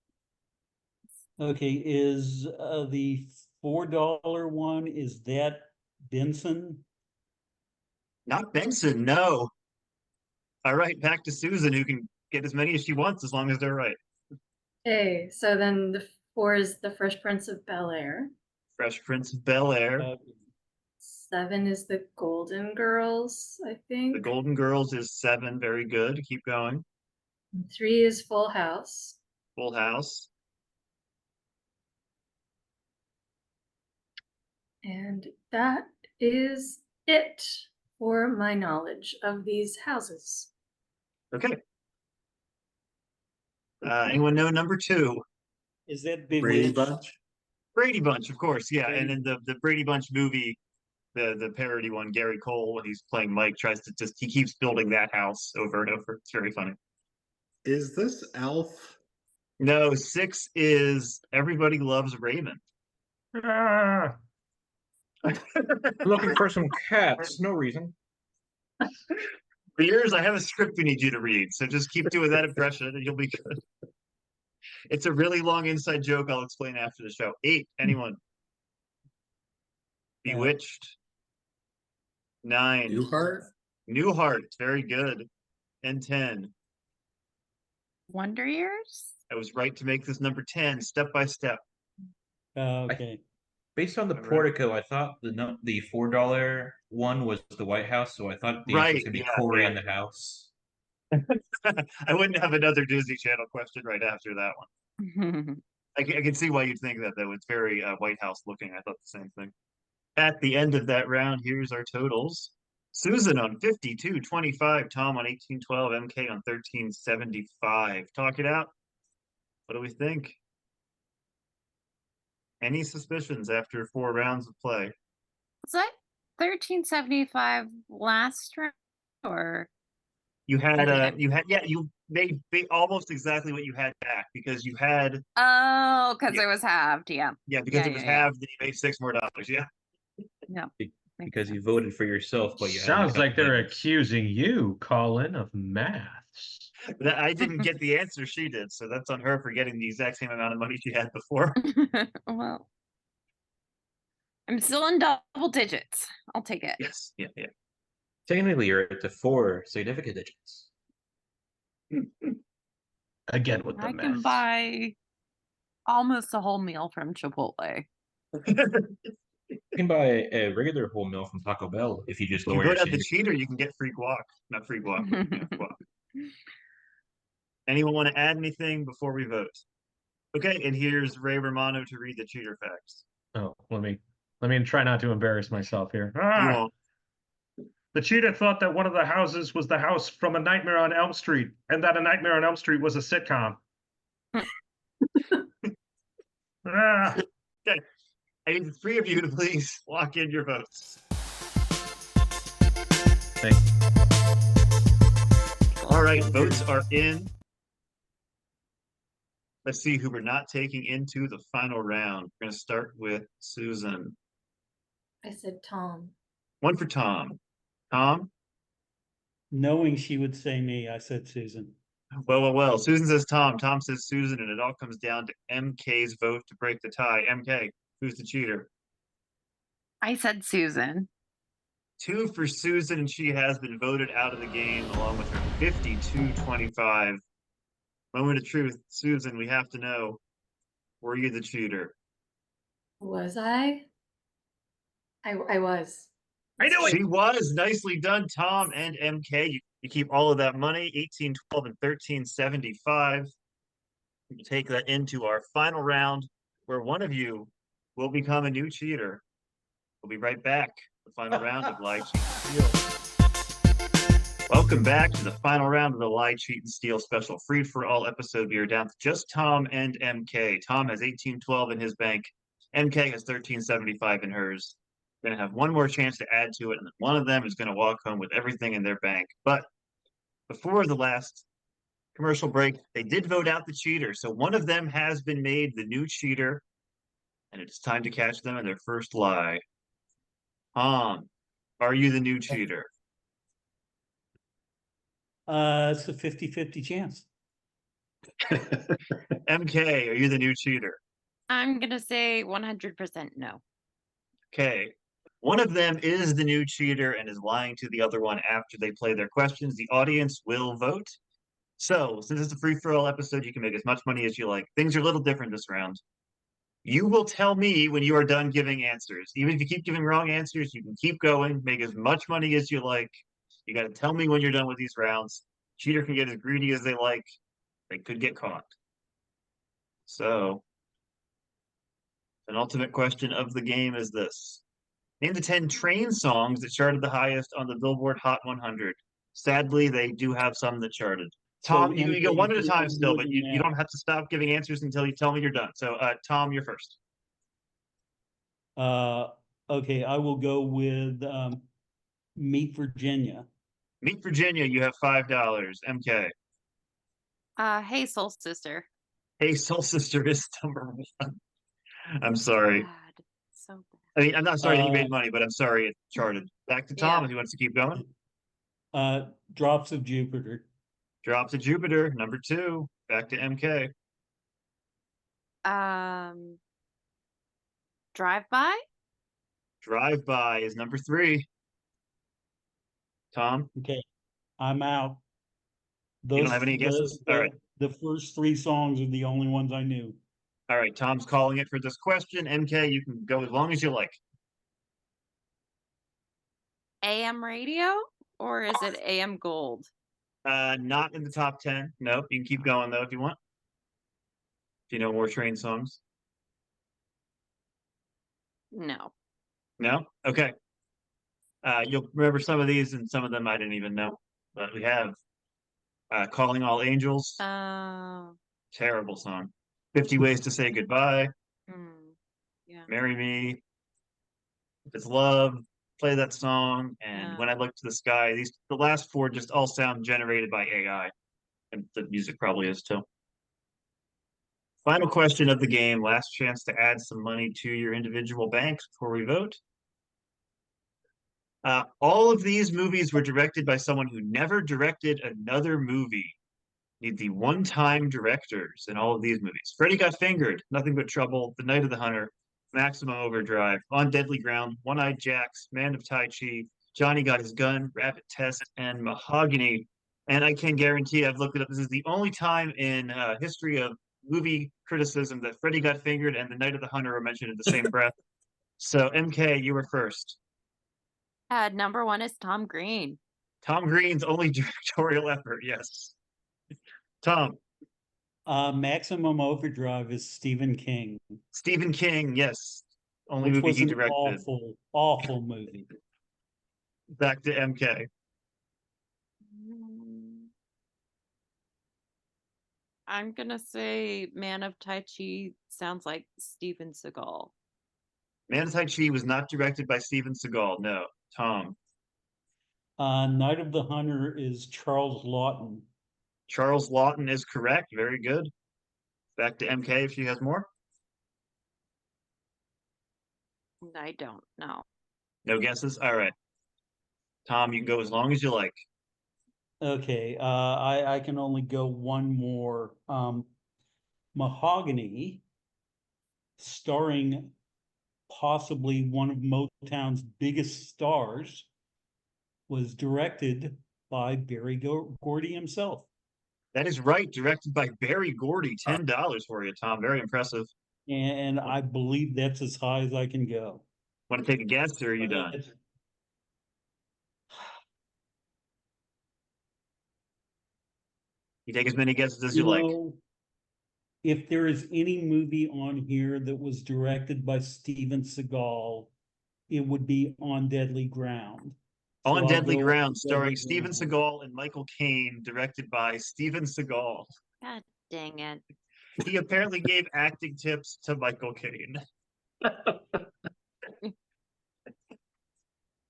Okay, is the $4 one, is that Benson? Not Benson. No. All right. Back to Susan, who can get as many as she wants as long as they're right. Okay, so then the 4 is the Fresh Prince of Bel-Air. Fresh Prince of Bel-Air. 7 is the Golden Girls, I think. The Golden Girls is 7. Very good. Keep going. 3 is Full House. Full House. And that is it for my knowledge of these houses. Okay. Anyone know number 2? Is that Brady Bewitched? Bunch. Brady Bunch, of course. Yeah. And Brady. in the Brady Bunch movie, the parody one, Gary Cole, when he's playing Mike, tries to he keeps building that house over and over. It's very funny. Is this Alf? No, 6 is Everybody Loves Raymond. Ah, I'm looking for some cats. No reason. For years, I have a script we need you to read, so just keep doing that impression and you'll be good. It's a really long inside joke I'll explain after the show. 8, anyone? Bewitched. 9. Newhart? Newhart, very good. And 10. Wonder Years? I was right to make this number 10, Step by Step. Okay, Based on the All right. portico, I thought the $4 one was the White House, so I thought the answer was Right, gonna be yeah, Corey yeah. in the house. I wouldn't have another Disney Channel question right after that one. I can see why you'd think that, though. It's very White House looking. I thought the same thing. At the end of that round, here's our totals. Susan on 52.25, Tom on 18.12, MK on 13.75. Talk it out. What do we think? Any suspicions after 4 rounds of play? Was that 1375 last round or You had Okay. you made almost exactly what you had back because you had oh, because Yeah. it was halved, yeah. because Yeah, it was yeah, yeah. halved, then you made $6 more. Yeah. Yeah. Makes Because you sense. voted for yourself, but you had to Sounds like they're calculate. accusing you, Colin, of maths. I didn't get the answer she did, so that's on her for getting the exact same amount of money she had before. Well, I'm still in double digits. I'll take it. Yes. Yeah. Technically, you're at the 4 significant digits. Again with the I can maths. buy almost a whole meal from Chipotle. You can buy a regular whole meal from Taco Bell if you just If you lower your vote out the standard. cheater, you can get free guac. Not free guac, but guac. Anyone want to add anything before we vote? Okay, and here's Ray Romano to read the cheater facts. Oh, let me try not to embarrass myself here. You Ah! won't. The cheater thought that one of the houses was the house from A Nightmare on Elm Street, and that A Nightmare on Elm Street was a sitcom. Ah! Okay, I need the 3 of you to please lock in your votes. Thank All right, votes are in. Let's see who we're not taking into the final round. We're going to start with Susan. I said Tom. 1 for Tom. Tom? Knowing she would say me, I said Susan. Well. Susan says Tom. Tom says Susan, and it all comes down to MK's vote to break the tie. MK, who's the cheater? I said Susan. 2 for Susan, and she has been voted out of the game along with her 52.25. Moment of truth. Susan, we have to know, were you the cheater? Was I? I was. I knew it! She was. Nicely done, Tom and MK. You keep all of that money, 18.12 and 13.75. We'll take that into our final round, where one of you will become a new cheater. We'll be right back. The final round of Lie, Cheat, and Steal. Welcome back to the final round of the Lie, Cheat, and Steal special free-for-all episode. We are down to just Tom and MK. Tom has 18.12 in his bank. MK has 13.75 in hers. We're going to have one more chance to add to it, and then one of them is going to walk home with everything in their bank. But before the last commercial break, they did vote out the cheater. So one of them has been made the new cheater, and it's time to catch them in their first lie. Tom, are you the new cheater? It's a 50-50 chance. MK, are you the new cheater? I'm gonna say 100% no. Okay. One of them is the new cheater and is lying to the other one after they play their questions. The audience will vote. So, since it's a free-for-all episode, you can make as much money as you like. Things are a little different this round. You will tell me when you are done giving answers. Even if you keep giving wrong answers, you can keep going, make as much money as you like. You got to tell me when you're done with these rounds. Cheater can get as greedy as they like. They could get caught. So, an ultimate question of the game is this. Name the 10 train songs that charted the highest on the Billboard Hot 100. Sadly, they do have some that charted. Tom, you go one at a time still, but you don't have to stop giving answers until you tell me you're done. So, Tom, you're first. Okay, I will go with Meet Virginia. Meet Virginia, you have $5. MK. Hey, Soul Sister. Hey, Soul Sister is number 1. I'm sorry. Bad. So bad. I mean, I'm not sorry that you made money, but I'm sorry it charted. Back to Tom Yeah. if he wants to keep going. Drops of Jupiter. Drop to Jupiter, number 2. Back to MK. Drive by. Drive By is number 3. Tom, Okay, I'm out. you don't have any guesses? All right. The first 3 songs are the only ones I knew. All right, Tom's calling it for this question. MK, you can go as long as you like. AM radio, or is it AM gold? Not in the top 10. Nope. You can keep going though if you want. Do you know more train songs? No. No? Okay. You'll remember some of these, and some of them I didn't even know. But we have Calling All Angels, Oh, terrible song. 50 Ways to Say Goodbye, mm, yeah. Marry Me, If It's Love, Play That Song, and Yeah. When I Look to the Sky. The last four just all sound generated by AI, and the music probably is too. Final question of the game, last chance to add some money to your individual banks before we vote. All of these movies were directed by someone who never directed another movie. Need the one-time directors in all of these movies. Freddy Got Fingered, Nothing But Trouble, The Night of the Hunter, Maximum Overdrive, On Deadly Ground, One-Eyed Jacks, Man of Tai Chi, Johnny Got His Gun, Rapid Test, and Mahogany. And I can guarantee, I've looked it up, this is the only time in history of movie criticism that Freddy Got Fingered and The Night of the Hunter are mentioned in the same breath. So, MK, you were first. Number one is Tom Green. Tom Green's only directorial effort, yes. Tom. Maximum Overdrive is Stephen King, Stephen King, yes. Only which movie was he an directed. awful, awful movie. Back to MK. I'm gonna say Man of Tai Chi sounds like Steven Seagal. Man of Tai Chi was not directed by Steven Seagal, no. Tom. Night of the Hunter is Charles Lawton. Charles Lawton is correct. Very good. Back to MK if she has more. I don't know. No guesses? All right. Tom, you can go as long as you like. Okay, I can only go one more. Mahogany, starring possibly one of Motown's biggest stars, was directed by Barry Gordy himself. That is right. Directed by Barry Gordy. $10 for you, Tom. Very impressive. And I believe that's as high as I can go. Want to take a guess, or are you done? You take as many guesses as you like. If there is any movie on here that was directed by Steven Seagal, it would be On Deadly Ground. So On I'll Deadly go Ground, On starring Deadly Steven Ground. Seagal and Michael Caine, directed by Steven Seagal. God dang it. He apparently gave acting tips to Michael Caine.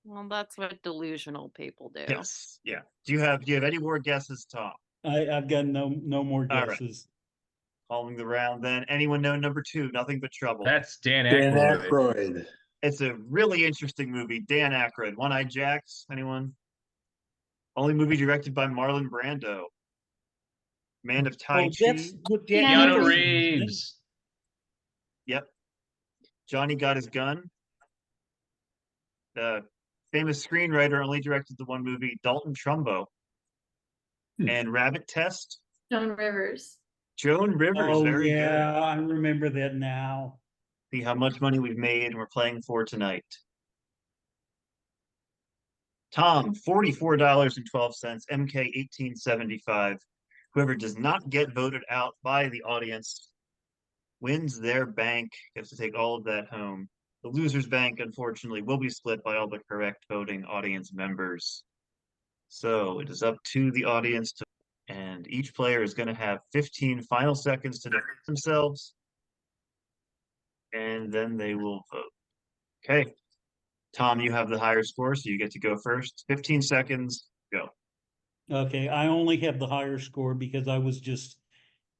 Well, that's what delusional people do. Yes, yeah. Do you have any more guesses, Tom? I've got no more All right. guesses. Calling the round then. Anyone know number two, Nothing But Trouble? That's Dan Dan Aykroyd. Aykroyd. It's a really interesting movie. Dan Aykroyd. One-Eyed Jacks, anyone? Only movie directed by Marlon Brando. Man of Tai Chi. That's what Jack Yeah. Keanu Nicholson did. Reeves. Yep. Johnny Got His Gun. The famous screenwriter only directed the one movie, Dalton Trumbo. And Rabbit Test. Joan Rivers. Joan Rivers, Oh very yeah, good. I remember that now. See how much money we've made and we're playing for tonight. Tom, $44.12, MK 1875. Whoever does not get voted out by the audience wins their bank, gets to take all of that home. The loser's bank, unfortunately, will be split by all the correct voting audience members. So it is up to the audience to, and each player is going to have 15 final seconds to defend themselves. And then they will vote. Okay. Tom, you have the higher score, so you get to go first. 15 seconds, go. Okay, I only have the higher score because I was just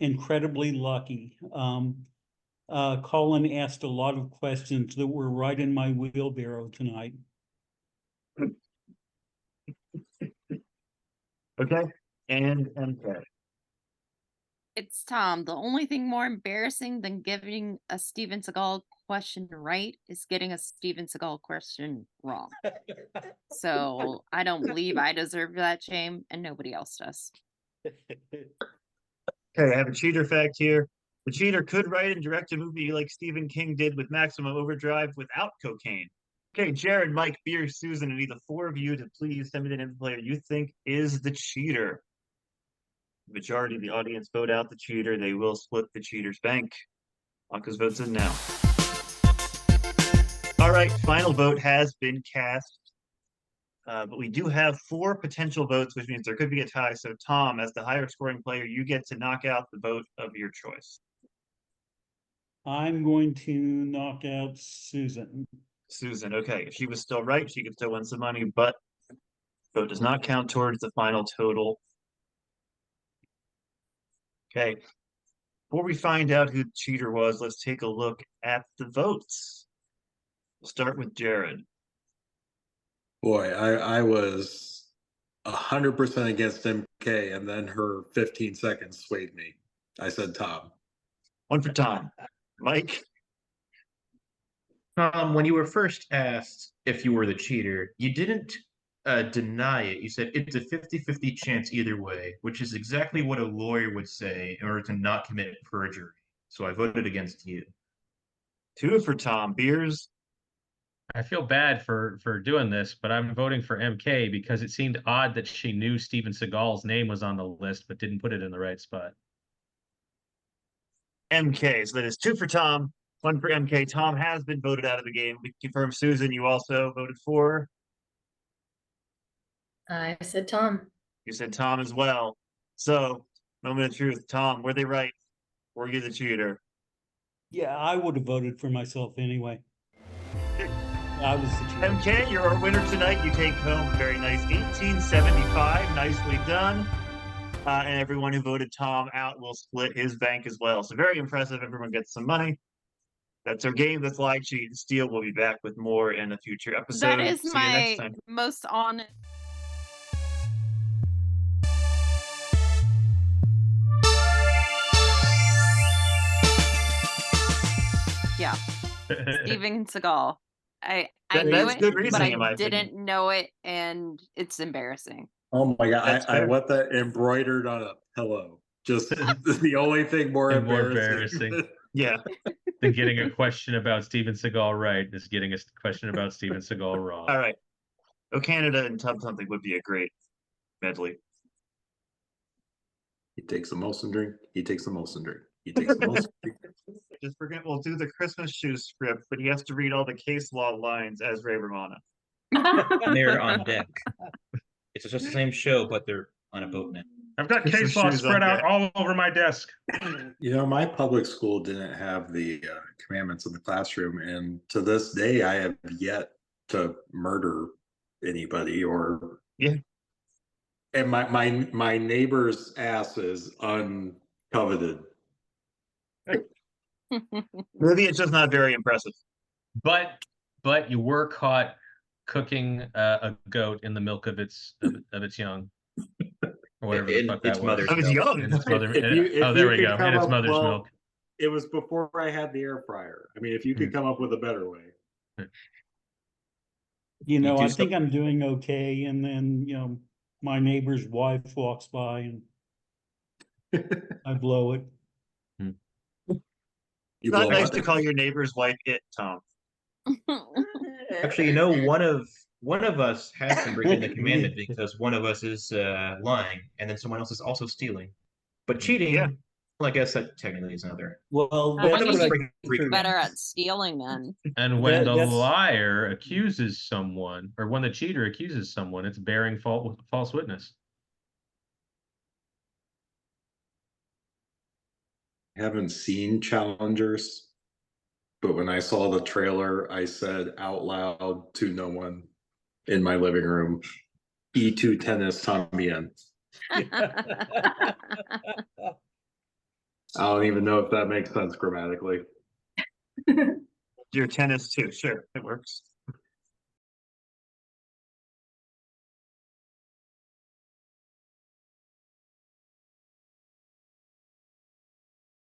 incredibly lucky. Colin asked a lot of questions that were right in my wheelbarrow tonight. Okay, and MK. It's Tom. The only thing more embarrassing than giving a Steven Seagal question right is getting a Steven Seagal question wrong. So I don't believe I deserve that shame, and nobody else does. Okay, I have a cheater fact here. The cheater could write and direct a movie like Stephen King did with Maximum Overdrive without cocaine. Okay, Jared, Mike, Beer, Susan, and need the four of you to please send me the name of the player you think is the cheater. The majority of the audience vote out the cheater. They will split the cheater's bank. Marcos votes in now. All right, final vote has been cast. But we do have 4 potential votes, which means there could be a tie. So Tom, as the higher scoring player, you get to knock out the vote of your choice. I'm going to knock out Susan. Susan, okay. If she was still right, she could still win some money, but vote does not count towards the final total. Okay. Before we find out who the cheater was, let's take a look at the votes. We'll start with Jared. Boy, I was 100% against MK, and then her 15 seconds swayed me. I said Tom. 1 for Tom. Mike? When you were first asked if you were the cheater, you didn't deny it. You said it's a 50-50 chance either way, which is exactly what a lawyer would say in order to not commit perjury. So I voted against you. 2 for Tom. Beers? I feel bad for doing this, but I'm voting for MK because it seemed odd that she knew Steven Seagal's name was on the list, but didn't put it in the right spot. MK. So that is 2 for Tom, 1 for MK. Tom has been voted out of the game. We confirm, Susan, you also voted for. I said Tom. You said Tom as well. So, moment of truth. Tom, were they right? Were you the cheater? Yeah, I would have voted for myself anyway. I was the cheater. MK, you're our winner tonight. You take home a very nice 1875. Nicely done. And everyone who voted Tom out will split his bank as well. So very impressive. Everyone gets some money. That's our game. That's Lie, Cheat, and Steal. We'll be back with more in a future episode. That is See you next my time. most honest. Yeah, Steven Seagal. I That- knew that's it, good but reasoning, in my I opinion. didn't know it, and it's embarrassing. Oh my God, That's I fair. want that embroidered on a pillow. Just the only thing more And more embarrassing. Yeah. Then getting a question about Steven Seagal right is getting a question about Steven Seagal wrong. All right. Oh, Canada and Tub Something would be a great medley. He takes a Molson drink. He takes a Molson drink. He takes a Molson drink. Just forget we'll do the Christmas shoe script, but he has to read all the case law lines as Ray Romano. They're on deck. It's just the same show, but they're on a boat now. I've got Christmas case law shoes spread on out deck. all over my desk. You know, my public school didn't have the commandments in the classroom, and to this day, I have yet to murder anybody or. Yeah. And my neighbor's ass is uncoveted. Maybe it's just not very impressive. But you were caught cooking a goat in the milk of its young, or whatever the In fuck that its was. mother's I was milk. young. In its mother, If oh, there you we could go. come In its up- mother's well, milk. It was before I had the air fryer. I mean, if you could come up with a better way. You know, do I stuff- think I'm doing okay, and then, you know, my neighbor's wife walks by and I blow it. You It's not blow nice what? to call your neighbor's wife it, Tom. Actually, you know, one of us has to break in the commandment because one of us is lying, and then someone else is also stealing. But cheating, Yeah. well, I guess that technically is another. Well, I that's think what I break figured. Better at stealing then. And when the that's- liar accuses someone, or when the cheater accuses someone, it's bearing false witness. Haven't seen Challengers, but when I saw the trailer, I said out loud to no one in my living room, E2 tennis también. I don't even know if that makes sense grammatically. Your tennis too. Sure, it works.